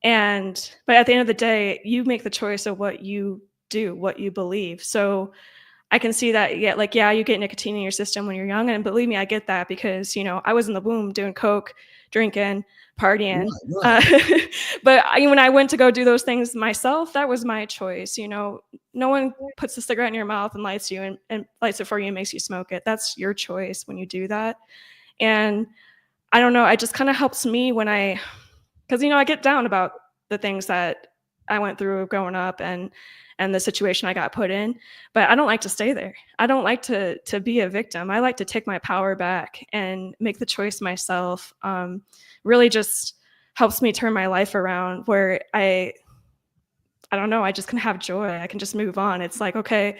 But at the end of the day, you make the choice of what you do, what you believe. So I can see that, yeah, you get nicotine in your system when you're young. And believe me, I get that because, I was in the womb doing coke, drinking, partying. Right. But when I went to go do those things myself, that was my choice. No one puts a cigarette in your mouth and lights you and lights it for you and makes you smoke it. That's your choice when you do that. And I don't know, it just kind of helps me because, I get down about the things that I went through growing up and the situation I got put in, but I don't like to stay there. I don't like to be a victim. I like to take my power back and make the choice myself. Really just helps me turn my life around where I I don't know, I just can have joy. I can just move on. It's like, okay,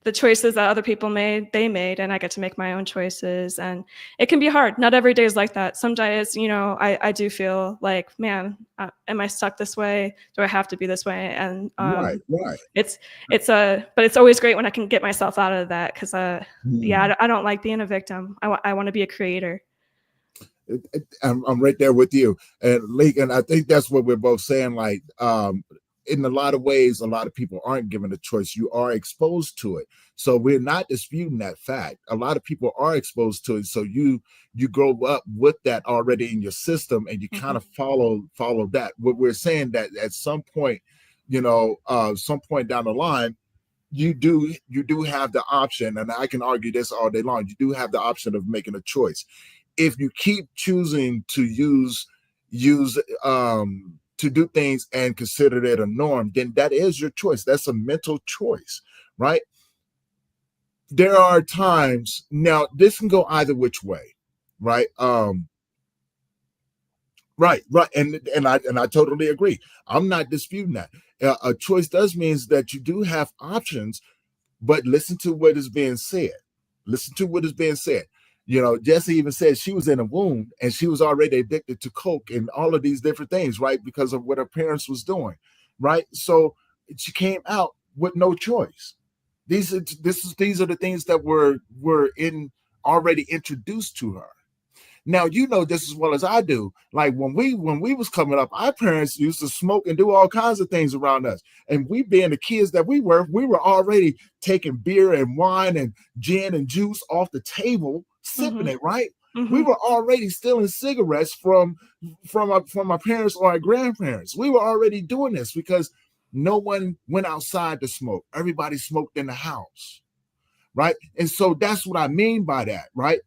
the choices that other people made, they made, and I get to make my own choices. And it can be hard. Not every day is like that. Some days, I do feel like, man, am I stuck this way? Do I have to be this way? And Right, right. it's but it's always great when I can get myself out of that because, yeah, Mm. I don't like being a victim. I want to be a creator. I'm right there with you, and Leek, and I think that's what we're both saying. Like, in a lot of ways, a lot of people aren't given a choice. You are exposed to it, so we're not disputing that fact. A lot of people are exposed to it, so you grow up with that already in your system, and you kind Mhm. of follow that. What we're saying that at some point, some point down the line, you do have the option, and I can argue this all day long. You do have the option of making a choice. If you keep choosing to use to do things and consider it a norm, then that is your choice. That's a mental choice, right? There are times now this can go either which way, right? Right, and I totally agree. I'm not disputing that. A choice does means that you do have options, but listen to what is being said. Listen to what is being said. Jessi even said she was in a womb and she was already addicted to coke and all of these different things, right? Because of what her parents was doing, right? So she came out with no choice. These are the things that were in already introduced to her. Now you know just as well as I do. Like when we was coming up, our parents used to smoke and do all kinds of things around us. And we being the kids that we were already taking beer and wine and gin and juice off the table, sipping Mhm. it, right? We Mhm. were already stealing cigarettes from our parents or our grandparents. We were already doing this because no one went outside to smoke. Everybody smoked in the house, right? And so that's what I mean by that, right?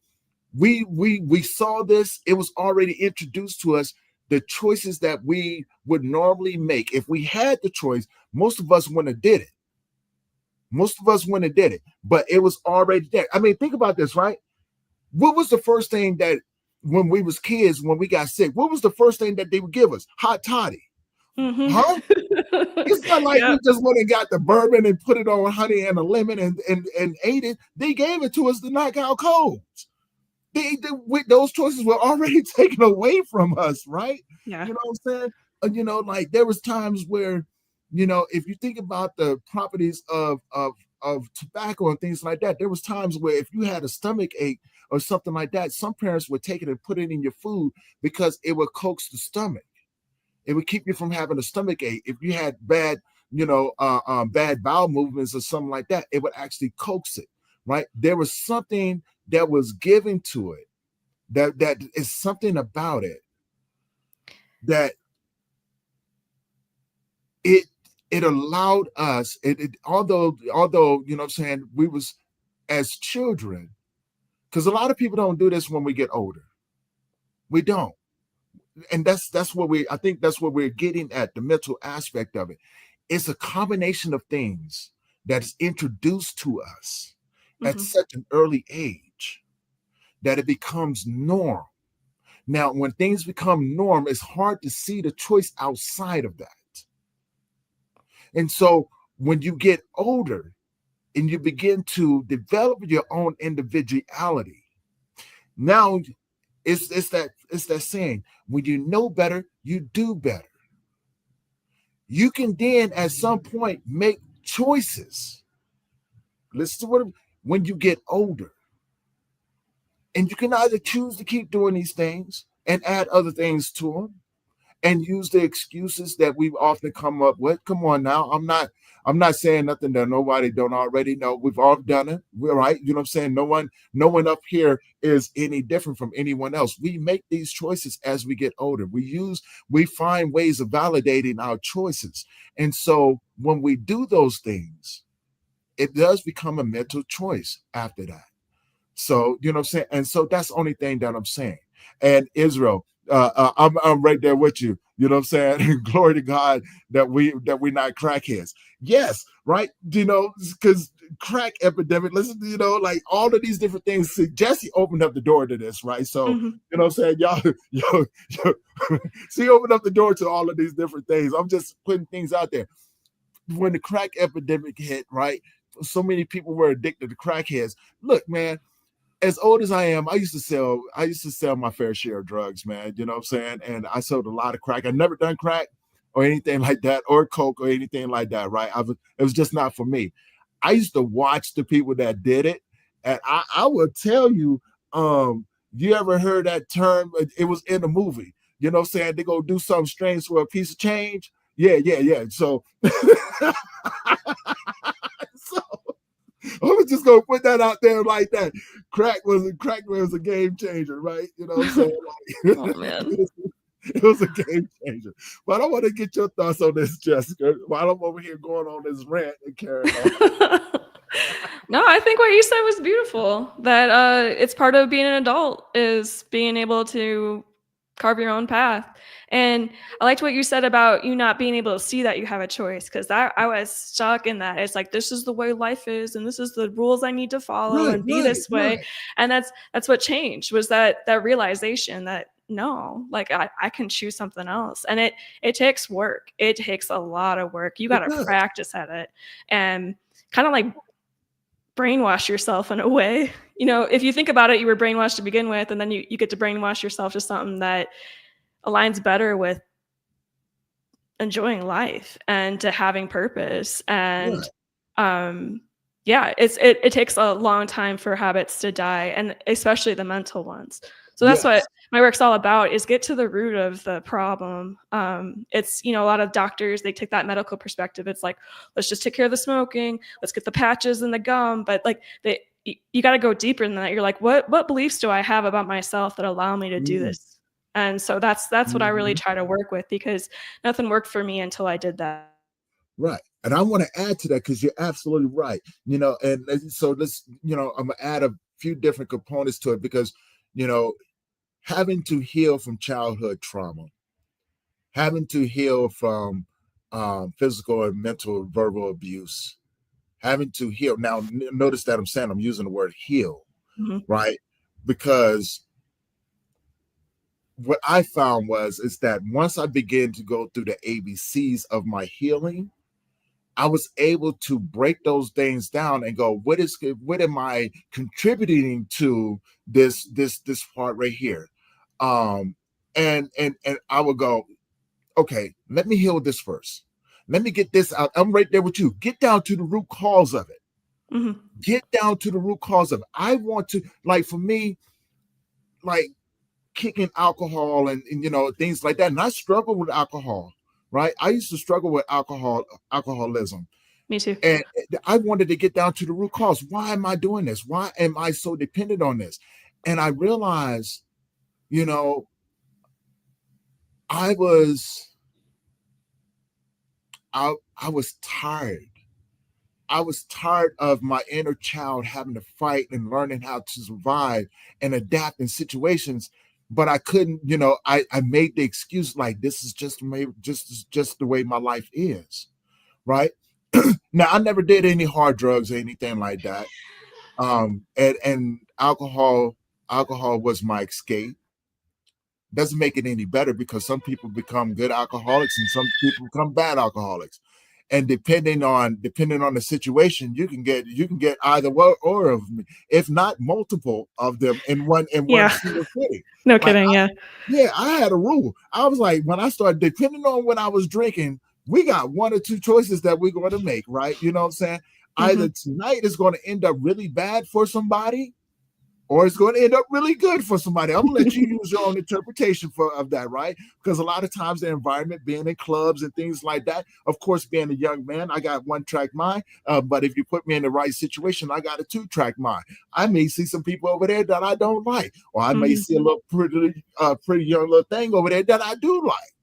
We saw this. It was already introduced to us. The choices that we would normally make, if we had the choice, most of us wouldn't have did it. Most of us wouldn't have did it, but it was already there. I mean, think about this, right? What was the first thing that when we was kids, when we got sick, what was the first thing that they would give us? Hot toddy. Mhm. Huh? It's not like we Yep. just went and got the bourbon and put it on honey and a lemon and ate it. They gave it to us to knock out colds. Those choices were already taken away from us, right? Yeah. You know what I'm saying? Like there was times where, if you think about the properties of tobacco and things like that, there was times where if you had a stomach ache or something like that, some parents would take it and put it in your food because it would coax the stomach. It would keep you from having a stomach ache. If you had bad bowel movements or something like that, it would actually coax it, right? There was something that was given to it that is something about it that it it allowed us although what I'm saying, we was as children, because a lot of people don't do this when we get older. We don't. And that's what we I think that's what we're getting at, the mental aspect of it. It's a combination of things that is introduced to us at Mhm. such an early age that it becomes norm. Now, when things become norm, it's hard to see the choice outside of that. And so when you get older and you begin to develop your own individuality, now it's that saying, when you know better, you do better. You can then at some point make choices. Listen to when you get older. And you can either choose to keep doing these things and add other things to them and use the excuses that we've often come up with. Come on now. I'm not saying nothing that nobody don't already know. We've all done it. We're right. You know what I'm saying? No one up here is any different from anyone else. We make these choices as we get older. We find ways of validating our choices. And so when we do those things, it does become a mental choice after that. So, you know what I'm saying? And so that's the only thing that I'm saying. And Israel, I'm right there with you. You know what I'm saying? Glory to God that we're not crackheads. Yes, right? Because crack epidemic, listen, like all of these different things. See, Jessi opened up the door to this, right? So, Mhm. you know what I'm saying? Y'all, she opened up the door to all of these different things. I'm just putting things out there. when the crack epidemic hit, right? So many people were addicted to crackheads. Look, man, as old as I am, I used to sell my fair share of drugs, man. You know what I'm saying? And I sold a lot of crack. I've never done crack or anything like that, or coke or anything like that, right? It was just not for me. I used to watch the people that did it, and I will tell you, you ever heard that term? It was in the movie. You know what I'm saying? They go do something strange for a piece of change. Yeah, yeah, yeah. So, so I was just gonna put that out there like that. Crack was a game changer, right? You know what I'm saying? Oh man. It was a game changer. But I want to get your thoughts on this, Jessica, while I'm over here going on this rant and carrying on. No, I think what you said was beautiful. That it's part of being an adult is being able to carve your own path. And I liked what you said about you not being able to see that you have a choice, because I was stuck in that. It's like, this is the way life is, and this is the rules I need to follow Right, and be right, this way. right. And that's what changed, was that realization that no, like I can choose something else. And it takes work. It takes a lot of work. You got It to does. practice at it and kind of like brainwash yourself in a way. You know, if you think about it, you were brainwashed to begin with, and then you get to brainwash yourself to something that aligns better with enjoying life and to having purpose. And Right. yeah, it takes a long time for habits to die, and especially the mental ones. So that's what Yes. my work's all about, is get to the root of the problem. It's, a lot of doctors, they take that medical perspective. It's like, let's just take care of the smoking, let's get the patches and the gum. But like you got to go deeper than that. You're like, what beliefs do I have about myself that allow me to do Mm, this? And so that's what I really mhm. try to work with, because nothing worked for me until I did that. Right. And I want to add to that because you're absolutely right. And so I'm gonna add a few different components to it because, you know, having to heal from childhood trauma, having to heal from physical and mental verbal abuse, having to heal. Now, notice that I'm using the word heal, Mhm. right? Because what I found is that once I began to go through the ABCs of my healing, I was able to break those things down and go, what am I contributing to this part right here? Um, and I would go, okay, let me heal this first. Let me get this out. I'm right there with you. Get down to the root cause of it. Mhm. Get down to the root cause of it. I want to, like, for me, like, kicking alcohol and things like that. And I struggle with alcohol, right? I used to struggle with alcoholism. Me too. And I wanted to get down to the root cause. Why am I doing this? Why am I so dependent on this? And I realized, you know, I was I was tired. I was tired of my inner child having to fight and learning how to survive and adapt in situations. But I couldn't, I made the excuse like this is just the way my life is, right? Now I never did any hard drugs or anything like that. And alcohol was my escape. Doesn't make it any better because some people become good alcoholics and some people become bad alcoholics. And depending on the situation, you can get either one or of me, if not multiple of them in one Yeah. single sitting. No Like, kidding. Yeah. yeah, I had a rule. I was like, when I started, depending on what I was drinking, we got one or two choices that we're going to make, right? You know what I'm saying? Either Mhm. tonight is going to end up really bad for somebody, or it's going to end up really good for somebody. I'm gonna let you use your own interpretation of that, right? Because a lot of times the environment, being in clubs and things like that, of course, being a young man, I got one track mind. But if you put me in the right situation, I got a two-track mind. I may see some people over there that I don't like, or I may Mhm. see a little pretty young little thing over there that I do like.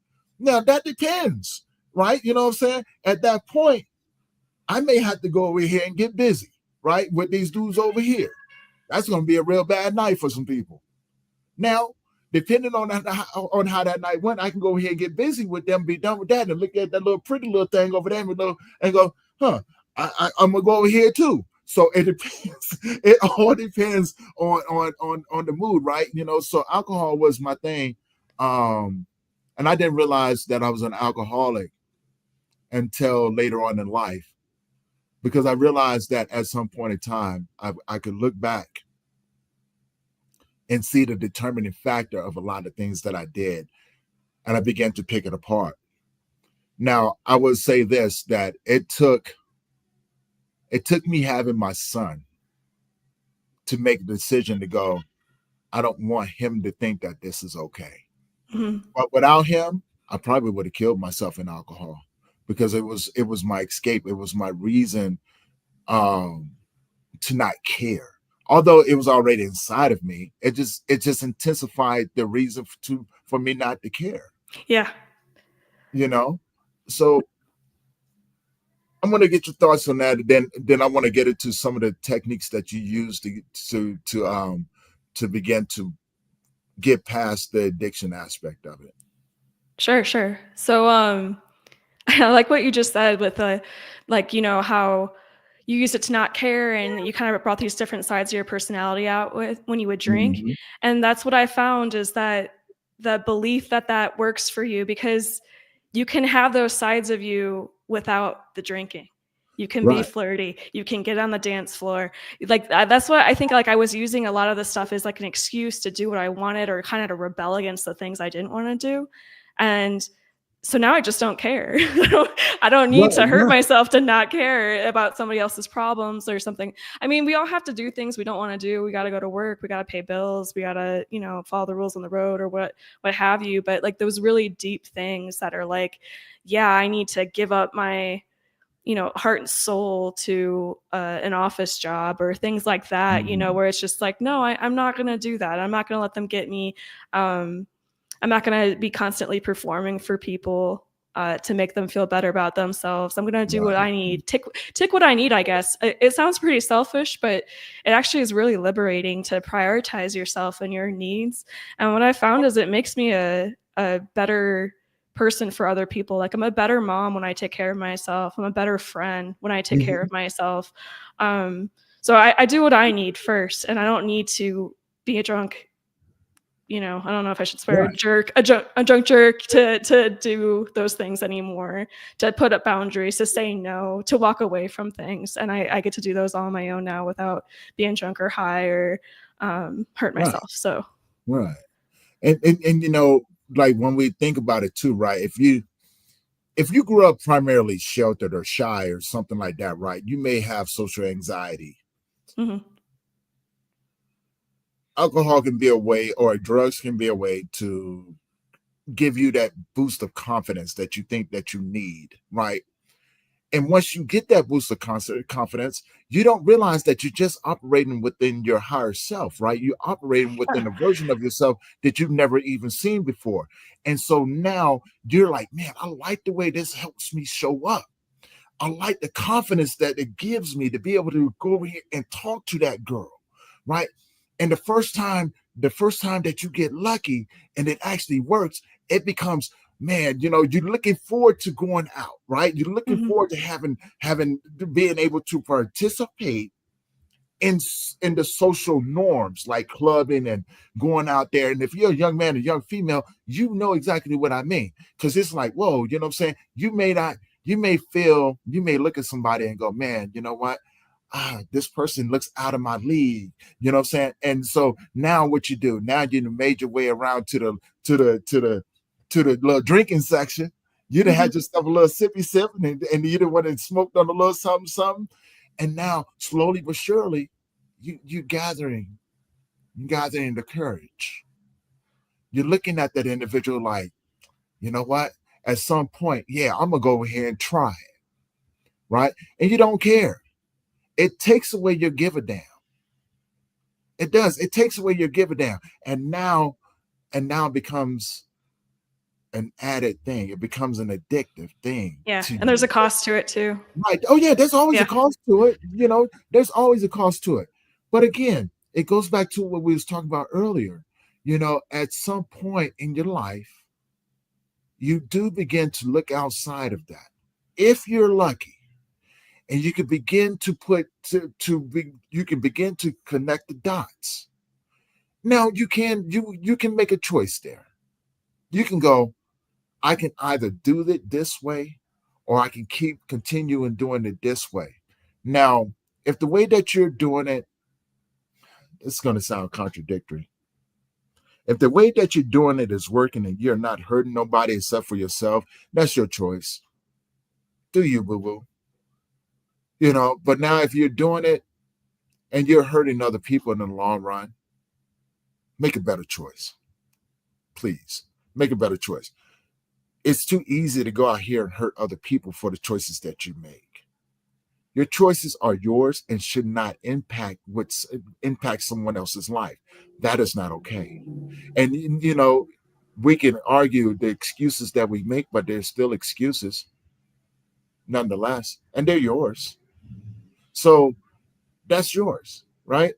Now that depends, right? You know what I'm saying? At that point, I may have to go over here and get busy, right, with these dudes over here. That's going to be a real bad night for some people. Now, depending on how that night went, I can go ahead and get busy with them, be done with that, and look at that little pretty little thing over there and go, huh, I'm gonna go over here too. So it depends. It all depends on the mood, right? So alcohol was my thing, and I didn't realize that I was an alcoholic until later on in life, because I realized that at some point in time, I could look back and see the determining factor of a lot of things that I did, and I began to pick it apart. Now, I would say this, that it took me having my son to make the decision to go, I don't want him to think that this is okay. Mhm. But without him, I probably would have killed myself in alcohol, because it was my escape. It was my reason um, to not care. Although it was already inside of me, it just intensified the reason for me not to care. Yeah. You know, so I'm going to get your thoughts on that, and then I want to get into some of the techniques that you use to begin to get past the addiction aspect of it. Sure, sure. So, I like what you just said with like, how you use it to not care and you kind of brought these different sides of your personality out with when you would drink. Mhm. And that's what I found is that the belief that that works for you because you can have those sides of you without the drinking. You can be Right. flirty. You can get on the dance floor. Like that's what I think. Like I was using a lot of this stuff as like an excuse to do what I wanted or kind of to rebel against the things I didn't want to do. And so now I just don't care. I don't need Right. to hurt Right. myself to not care about somebody else's problems or something. I mean, we all have to do things we don't want to do. We got to go to work. We got to pay bills. We got to, follow the rules on the road or what have you. But like those really deep things that are like, yeah, I need to give up my, heart and soul to an office job or things like that, Mhm. where it's just like, no, I'm not going to do that. I'm not going to let them get me. I'm not going to be constantly performing for people to make them feel better about themselves. I'm going to do what Right. I need, tick what I need, I guess. It sounds pretty selfish, but it actually is really liberating to prioritize yourself and your needs. And what I found is it makes me a better person for other people. Like I'm a better mom when I take care of myself. I'm a better friend when I take care Mhm. of myself. So I do what I need first, and I don't need to be a drunk, I don't know if I should swear, Right. a drunk jerk to do those things anymore, to put up boundaries, to say no, to walk away from things. And I get to do those all on my own now without being drunk or high or hurt Right. myself. So Right. And like when we think about it too, right? If you grew up primarily sheltered or shy or something like that, right, you may have social anxiety. mhm. Alcohol can be a way, or drugs can be a way to give you that boost of confidence that you think that you need, right? And once you get that boost of confidence, you don't realize that you're just operating within your higher self, right? You're operating within a version of yourself that you've never even seen before. And so now you're like, man, I like the way this helps me show up. I like the confidence that it gives me to be able to go over here and talk to that girl, right? And the first time that you get lucky and it actually works, it becomes, man, you're looking forward to going out, right? You're looking Mhm. forward to having being able to participate in the social norms like clubbing and going out there. And if you're a young man or young female, you know exactly what I mean. Because it's like, whoa, you know what I'm saying? You may look at somebody and go, man, you know what? This person looks out of my league. You know what I'm saying? And so now what you do, now you made your way around to the little drinking section. You'd have Mhm. had yourself a little sippy sip, and you done went and smoked on a little something, something. And now, slowly but surely, you gathering the courage. You're looking at that individual like, you know what? At some point, yeah, I'm gonna go over here and try it, right? And you don't care. It takes away your give a damn. It does. It takes away your give a damn, and now it becomes an added thing. It becomes an addictive thing Yeah, to and there's you. a cost to it too. Right. Oh, yeah, there's always a Yeah. cost to it. There's always a cost to it. But again, it goes back to what we was talking about earlier. At some point in your life, you do begin to look outside of that. If you're lucky, and you can begin to you can begin to connect the dots. Now you can make a choice there. You can go, I can either do it this way or I can keep continuing doing it this way. Now, if the way that you're doing it, it's going to sound contradictory. If the way that you're doing it is working and you're not hurting nobody except for yourself, that's your choice. Do you, boo boo? But now if you're doing it and you're hurting other people in the long run, make a better choice. Please make a better choice. It's too easy to go out here and hurt other people for the choices that you make. Your choices are yours and should not impact someone else's life. That is not okay. And we can argue the excuses that we make, but they're still excuses nonetheless, and they're yours. So that's yours, right?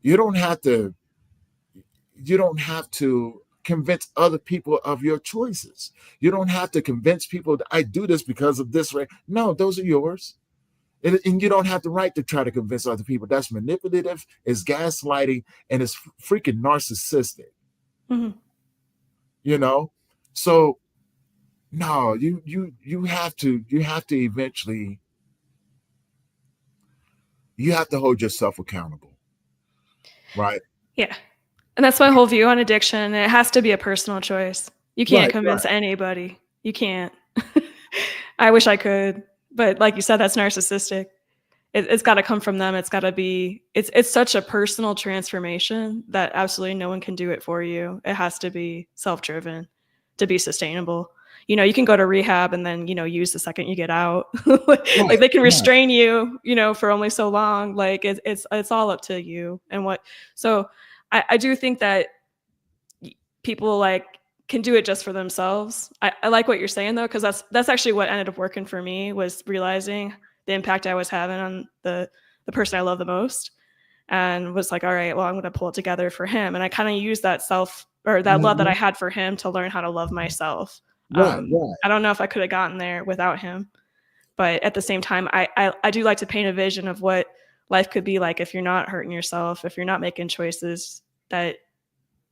You don't have to convince other people of your choices. You don't have to convince people that I do this because of this, right? No, those are yours. And you don't have the right to try to convince other people. That's manipulative, it's gaslighting, and it's freaking narcissistic. Mm-hmm. So no, you have to eventually, you have to hold yourself accountable, right? Yeah. And that's my whole view on addiction. It has to be a personal choice. You can't Right, convince anybody. You can't. I wish I could, but like you said, that's narcissistic. It's got to come from them. It's got to be. It's such a personal transformation that absolutely no one can do it for you. It has to be self-driven to be sustainable. You can go to rehab and then use the second you get out. Like they can restrain you, for only so long. Like it's all up to you and what. So I do think that people can do it just for themselves. I like what you're saying though, because that's actually what ended up working for me, was realizing the impact I was having on the person I love the most, and was like, all right, well, I'm going to pull it together for him. And I kind of used that love that I had for him to learn how to love myself. Right. I don't know if I could have gotten there without him, but at the same time, I do like to paint a vision of what life could be like if you're not hurting yourself, if you're not making choices that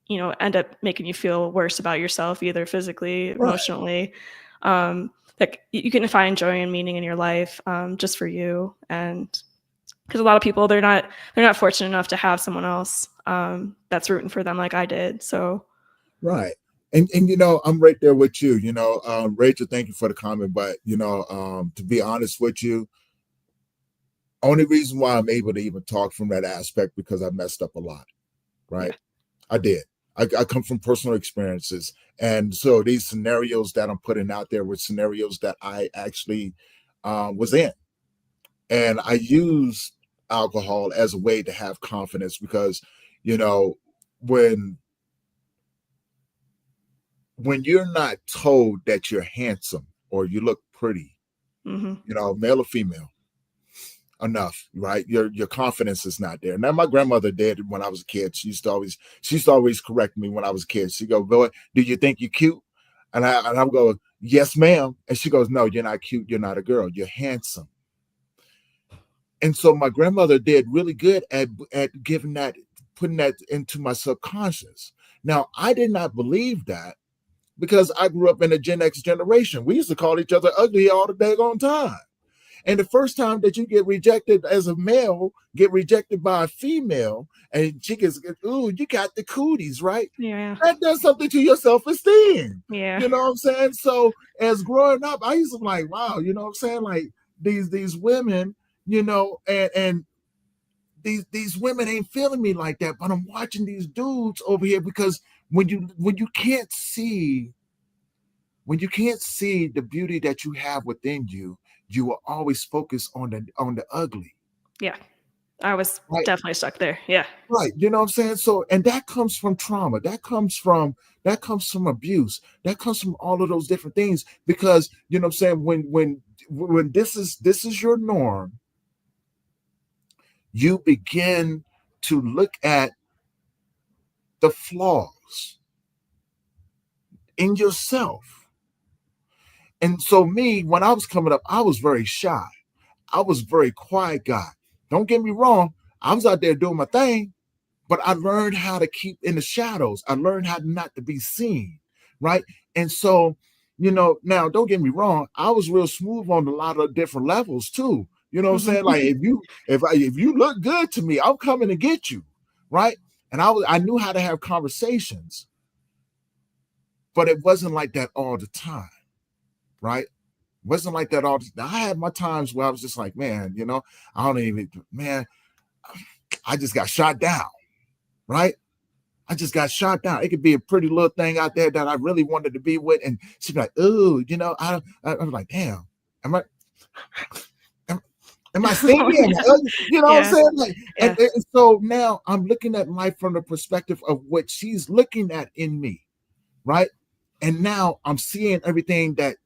end up making you feel worse about yourself, either physically, emotionally. Like you can find joy and meaning in your life, just for you. And because a lot of people, they're not fortunate enough to have someone else that's rooting for them like I did. So right. And I'm right there with you. Rachel, thank you for the comment, but to be honest with you, only reason why I'm able to even talk from that aspect, because I messed up a lot, right? Yeah. I did. I come from personal experiences. And so these scenarios that I'm putting out there were scenarios that I actually was in. And I use alcohol as a way to have confidence, because, when you're not told that you're handsome or you look pretty, male or female, enough, right? Your confidence is not there. Now, my grandmother did when I was a kid. She used to always correct me when I was a kid. She go, "Boy, do you think you're cute?" And I go, "Yes, ma'am." And she goes, "No, you're not cute. You're not a girl. You're handsome." And so my grandmother did really good at putting that into my subconscious. Now, I did not believe that, because I grew up in a Gen X generation. We used to call each other ugly all the daggone time. And the first time that you get rejected as a male, get rejected by a female, and she gets, ooh, you got the cooties, right? Yeah. That does something to your self-esteem. Yeah. You know what I'm saying? So as growing up, I used to be like, wow, you know what I'm saying? Like these women, and these women ain't feeling me like that. But I'm watching these dudes over here, because when you can't see the beauty that you have within you, you will always focus on the ugly. Yeah. I was Right. definitely stuck there. Yeah. Right. You know what I'm saying? So, and that comes from trauma. That comes from abuse. That comes from all of those different things. Because, you know what I'm saying, when this is your norm, you begin to look at the flaws in yourself. And so me, when I was coming up, I was very shy. I was a very quiet guy. Don't get me wrong. I was out there doing my thing, but I learned how to keep in the shadows. I learned how not to be seen, right? And so now don't get me wrong, I was real smooth on a lot of different levels too. You know what I'm Mhm. saying? Like if you look good to me, I'm coming to get you, right? And I knew how to have conversations, but it wasn't like that all the time, right? Wasn't like that all the time. I had my times where I was just like, man, I don't even, man, I just got shot down, right? I just got shot down. It could be a pretty little thing out there that I really wanted to be with, and she'd be like, "Oh, I'm like, damn, am I, am, am I Oh, stingy? Am I yeah. ugly? You know what I'm Yeah. saying? Like, and, Yeah. and so now I'm looking at life from the perspective of what she's looking at in me, right? And now I'm seeing everything that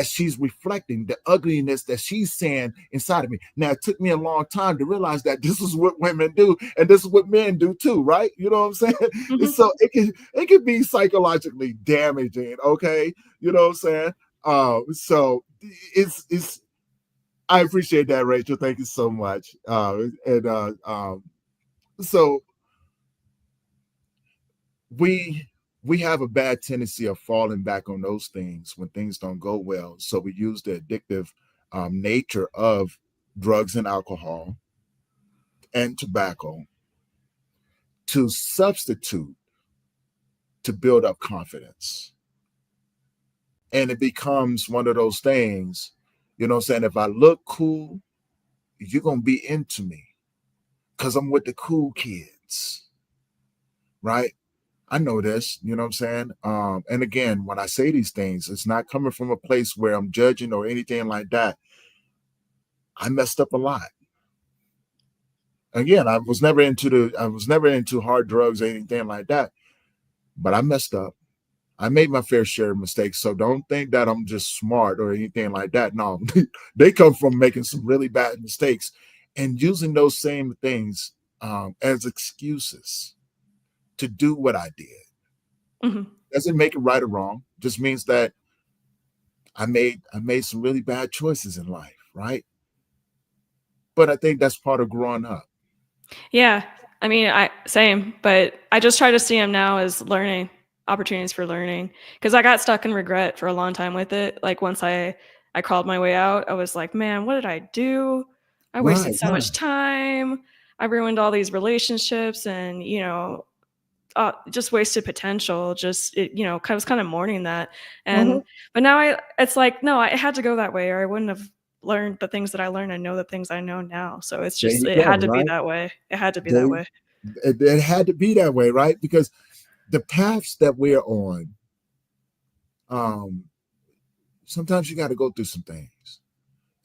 she's reflecting, the ugliness that she's seeing inside of me. Now it took me a long time to realize that this is what women do, and this is what men do too, right? You know what I'm saying? And Mhm. so it can be psychologically damaging, okay? You know what I'm saying? So it's I appreciate that, Rachel. Thank you so much. So we we have a bad tendency of falling back on those things when things don't go well. So we use the addictive nature of drugs and alcohol and tobacco to substitute to build up confidence. And it becomes one of those things, what I'm saying? If I look cool, you're going to be into me because I'm with the cool kids, right? I know this, you know what I'm saying? And again, when I say these things, it's not coming from a place where I'm judging or anything like that. I messed up a lot. Again, I was never into hard drugs or anything like that, but I messed up. I made my fair share of mistakes. So don't think that I'm just smart or anything like that. No, they come from making some really bad mistakes and using those same things as excuses to do what I did. Mhm. Doesn't make it right or wrong. Just means that I made some really bad choices in life, right? But I think that's part of growing up. Yeah. I mean, I same, but I just try to see them now as learning opportunities for learning because I got stuck in regret for a long time with it. Like once I crawled my way out, I was like, man, what did I do? I wasted Right, so right. much time. I ruined all these relationships, and just wasted potential. Just I was kind of mourning that, Uh-huh. but now it's like no, I had to go that way, or I wouldn't have learned the things that I learned and know the things I know now. So it's There just you it go, had to be right? that way. It had to be that They way. it had to be that way, right? Because the paths that we're on, um, sometimes you got to go through some things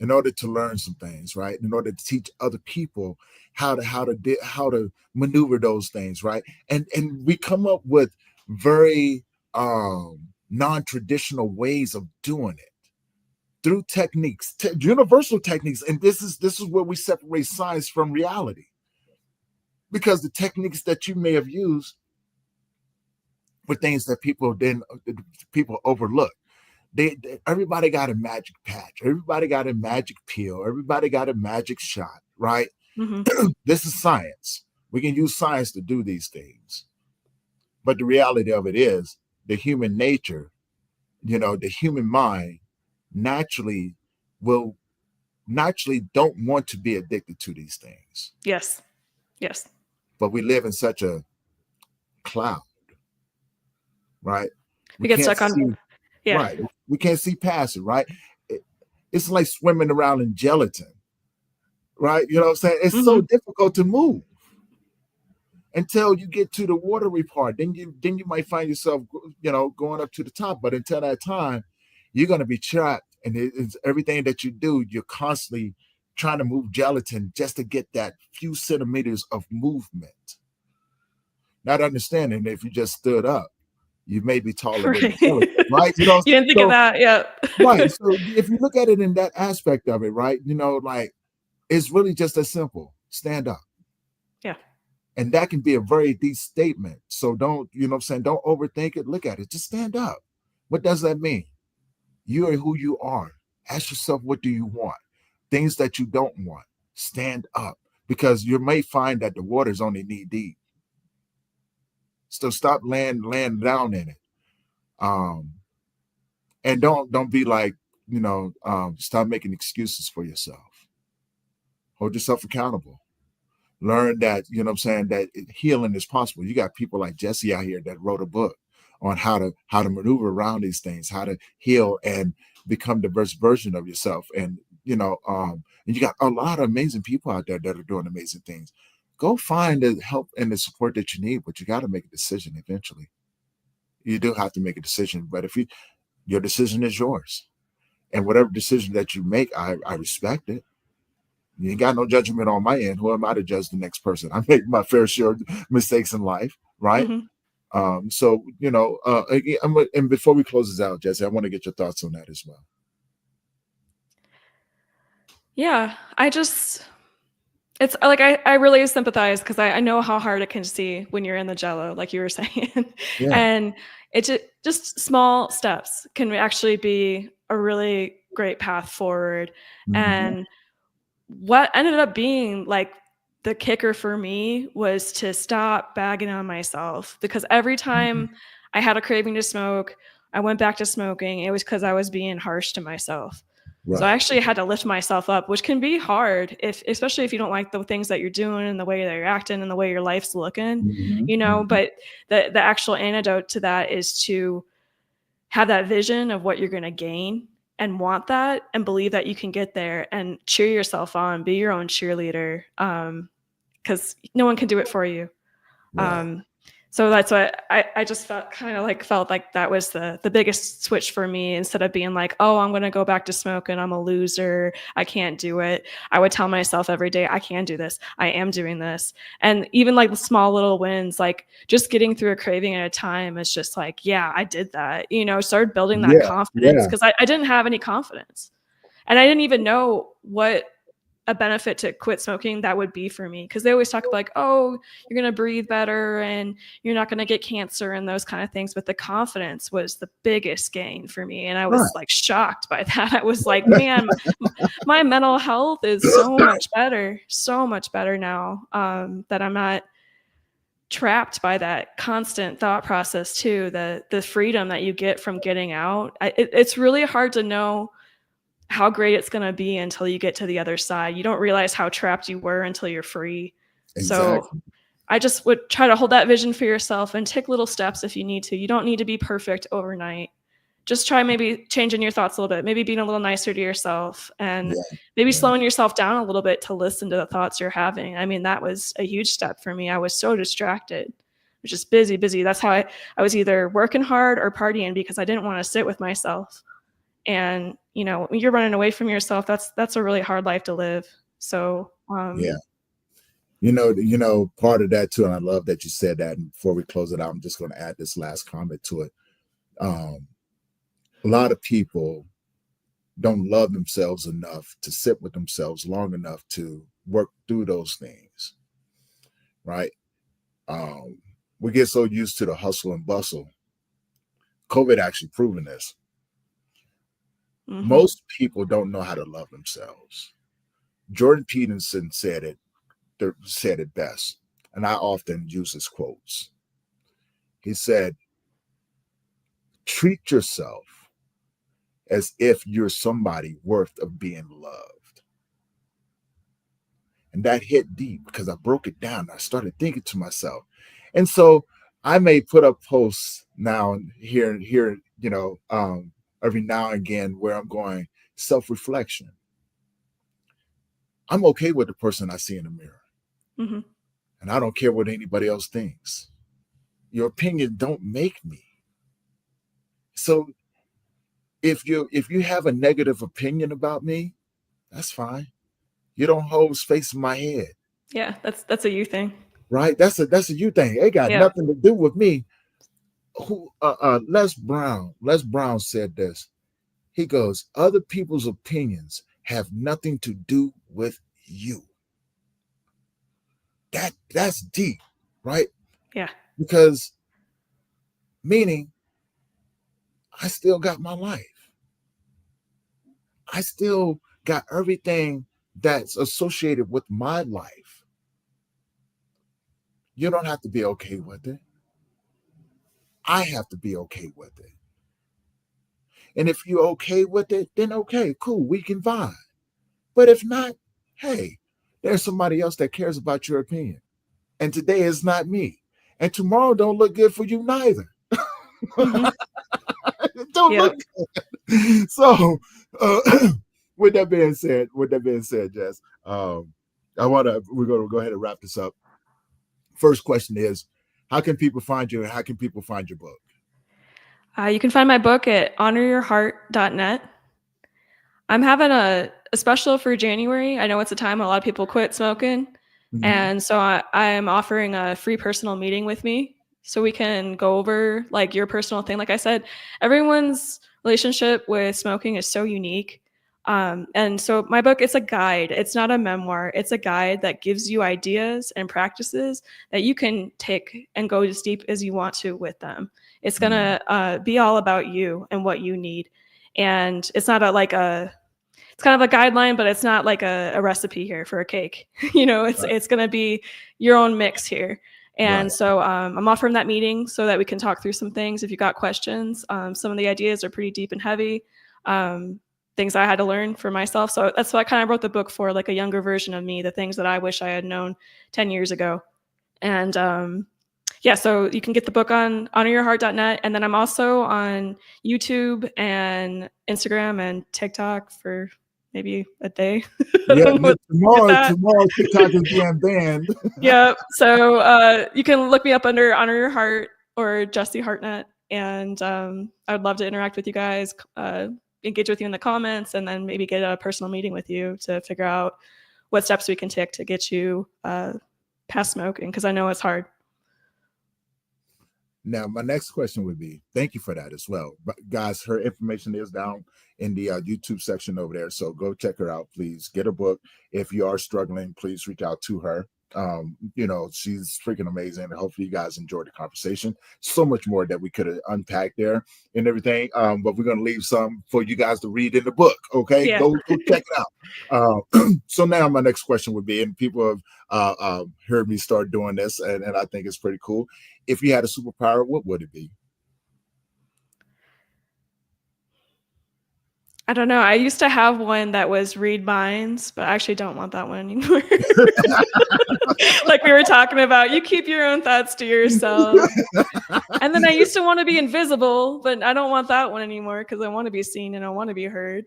in order to learn some things, right? In order to teach other people how to maneuver those things, right? And we come up with very non-traditional ways of doing it through techniques, universal techniques. And this is where we separate science from reality, because the techniques that you may have used were things that people overlook. Everybody got a magic patch, everybody got a magic pill, everybody got a magic shot, right? Hmm. This is science. We can use science to do these things, but the reality of it is the human nature, the human mind naturally will naturally don't want to be addicted to these things, Yes. Yes. but we live in such a cloud, right? We We get can't stuck on. see, Yeah. right? We can't see past it, right? It's like swimming around in gelatin, right? You know what I'm saying? It's so Hmm. difficult to move until you get to the watery part. Then you might find yourself, going up to the top. But until that time, you're going to be trapped, and it's everything that you do. You're constantly trying to move gelatin just to get that few centimeters of movement. Not understanding that if you just stood up, you may be taller than the Right. gelatin, right? You didn't think of So that. Yeah. right. So if you look at it in that aspect of it, right, like it's really just as simple. Stand up. Yeah. And that can be a very deep statement. So don't, you know what I'm saying? Don't overthink it. Look at it. Just stand up. What does that mean? You are who you are. Ask yourself, what do you want? Things that you don't want. Stand up. Because you may find that the water's only knee deep. So stop laying down in it. Um, And don't be like, stop making excuses for yourself. Hold yourself accountable. Learn that, that healing is possible. You got people like Jessi out here that wrote a book on how to maneuver around these things, how to heal and become the best version of yourself. And and you got a lot of amazing people out there that are doing amazing things. Go find the help and the support that you need, but you got to make a decision eventually. You do have to make a decision, but if your decision is yours, and whatever decision that you make, I respect it. You ain't got no judgment on my end. Who am I to judge the next person? I make my fair share of mistakes in life, right? Mhm. So and before we close this out, Jessi, I want to get your thoughts on that as well. Yeah, it's like I really sympathize because I know how hard it can see when you're in the jello, like you were saying. Yeah. And just small steps can actually be a really great path forward. Mhm. And what ended up being like the kicker for me was to stop bagging on myself, because every Mhm. time I had a craving to smoke, I went back to smoking. It was because I was being harsh to myself. So I Right. actually had to lift myself up, which can be hard, if especially if you don't like the things that you're doing and the way that you're acting and the way your life's looking, Mhm. Mhm. but the actual antidote to that is to have that vision of what you're going to gain and want that and believe that you can get there and cheer yourself on, be your own cheerleader, because no one can do it for you. Right. Um, so that's what I just felt like that was the biggest switch for me. Instead of being like, oh, I'm gonna go back to smoking, I'm a loser, I can't do it. I would tell myself every day, I can do this. I am doing this. And even like the small little wins, like just getting through a craving at a time is just like, yeah, I did that. Started building that Yeah. confidence Yeah. because I didn't have any confidence. And I didn't even know what a benefit to quit smoking that would be for me, because they always talk about like, oh, you're going to breathe better and you're not going to get cancer and those kind of things, but the confidence was the biggest gain for me, and I Right. was like shocked by that. I was like, man, my mental health is so much better now, that I'm not trapped by that constant thought process too, the freedom that you get from getting out. It's really hard to know how great it's going to be until you get to the other side. You don't realize how trapped you were until you're free. So Exactly. I just would try to hold that vision for yourself and take little steps if you need to. You don't need to be perfect overnight. Just try maybe changing your thoughts a little bit, maybe being a little nicer to yourself, and Yeah. maybe Yeah. slowing yourself down a little bit to listen to the thoughts you're having. I mean, that was a huge step for me. I was so distracted. I was just busy, busy. That's how I was either working hard or partying because I didn't want to sit with myself. And when you're running away from yourself, that's a really hard life to live. So Yeah. Part of that too, and I love that you said that. And before we close it out, I'm just going to add this last comment to it. Um, a lot of people don't love themselves enough to sit with themselves long enough to work through those things, right? Um, we get so used to the hustle and bustle. COVID actually proven this. mhm, Most people don't know how to love themselves. Jordan Peterson said it best, and I often use his quotes. He said, "Treat yourself as if you're somebody worth of being loved." And that hit deep because I broke it down. I started thinking to myself. And so I may put up posts now and here, every now and again where I'm going self-reflection. I'm okay with the person I see in the mirror. mhm. And I don't care what anybody else thinks. Your opinion don't make me. So if you have a negative opinion about me, that's fine. You don't hold space in my head, Yeah, that's a you thing. right? That's a you thing. It got Yeah. nothing to do with me. Who Les Brown said this. He goes, other people's opinions have nothing to do with you. That's deep, right? Yeah. Because meaning I still got my life. I still got everything that's associated with my life. You don't have to be okay with it. I have to be okay with it. And if you're okay with it, then okay, cool, we can vibe. But if not, hey, there's somebody else that cares about your opinion. And today is not me. And tomorrow don't look good for you neither. Mhm. It don't Yep. look good. So with that being said, Jess, we're gonna go ahead and wrap this up. First question is, how can people find you and how can people find your book? You can find my book at honoryourheart.net. I'm having a special for January. I know it's a time a lot of people quit smoking. Mhm. And so I am offering a free personal meeting with me so we can go over like your personal thing. Like I said, everyone's relationship with smoking is so unique. And so my book, it's a guide. It's not a memoir. It's a guide that gives you ideas and practices that you can take and go as deep as you want to with them. It's going Mhm. to be all about you and what you need. And it's not it's kind of a guideline, but it's not like a recipe here for a cake. Right. It's going to be your own mix here. Right. And so I'm offering that meeting so that we can talk through some things. If you got questions, some of the ideas are pretty deep and heavy, um, things I had to learn for myself. So that's why I kind of wrote the book for, like a younger version of me, the things that I wish I had known 10 years ago. And yeah, so you can get the book on honoryourheart.net. And then I'm also on YouTube and Instagram and TikTok for maybe a day. I Yeah, don't know what with tomorrow, that. TikTok is being banned. Yeah. So you can look me up under Honor Your Heart or Jessi Hartnett. And I would love to interact with you guys, engage with you in the comments, and then maybe get a personal meeting with you to figure out what steps we can take to get you past smoking, because I know it's hard. Now, my next question would be, thank you for that as well. But guys, her information is down in the YouTube section over there. So go check her out, please. Get her book. If you are struggling, please reach out to her. She's freaking amazing. Hopefully you guys enjoyed the conversation. So much more that we could have unpacked there and everything. But we're going to leave some for you guys to read in the book. Okay, Yeah. go check it out. So now my next question would be, and people have heard me start doing this, and I think it's pretty cool. If you had a superpower, what would it be? I don't know. I used to have one that was read minds, but I actually don't want that one anymore. Like we were talking about, you keep your own thoughts to yourself. And then I used to want to be invisible, but I don't want that one anymore because I want to be seen and I want to be heard.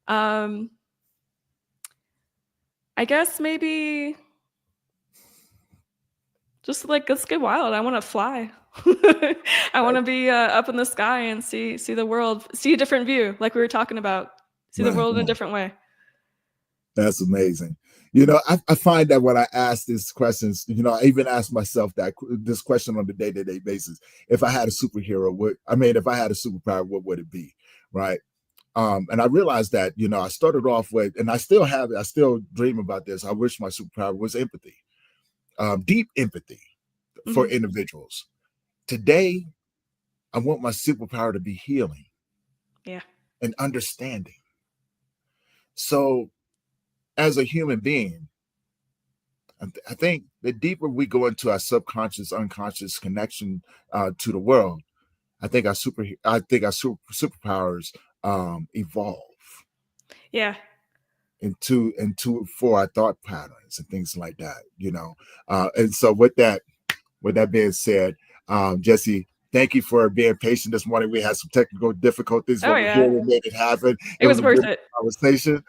Um, I guess maybe just like let's get wild. I want to fly. I want to be up in the sky and see the world, see a different view, like we were talking about, see the Right, world in a right. different way. That's amazing. I find that when I ask these questions, I even ask myself this question on a day-to-day basis. If I had a superhero, if I had a superpower, what would it be? Right. And I realized that, I started off with, and I still dream about this. I wish my superpower was empathy, deep empathy for Hmm. individuals. Today, I want my superpower to be healing Yeah. and understanding. So, as a human being, I think the deeper we go into our subconscious, unconscious connection to the world, I think our superpowers evolve Yeah. into for our thought patterns and things like that. And so with that being said, Jessi, thank you for being patient this morning. We had some technical difficulties, Oh but we yeah. made it happen. It It was was a worth beautiful it. conversation.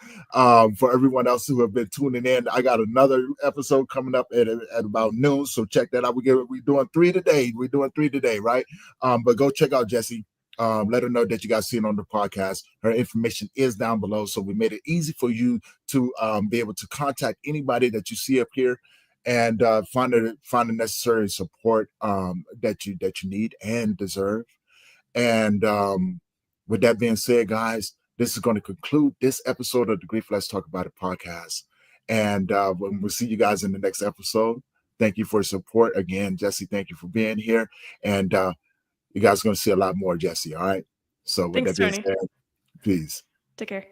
For everyone else who have been tuning in, I got another episode coming up at about noon, so check that out. We're doing 3 today. We're doing 3 today, right? But go check out Jessi. Let her know that you guys see it on the podcast. Her information is down below, so we made it easy for you to be able to contact anybody that you see up here and find the necessary support that you need and deserve. And with that being said, guys, this is going to conclude this episode of the Grief Let's Talk About It podcast. And we'll see you guys in the next episode. Thank you for your support again, Jessi. Thank you for being here. And you guys are going to see a lot more, Jessi. All right. So with Thanks, that being Tony. said, peace. Take care.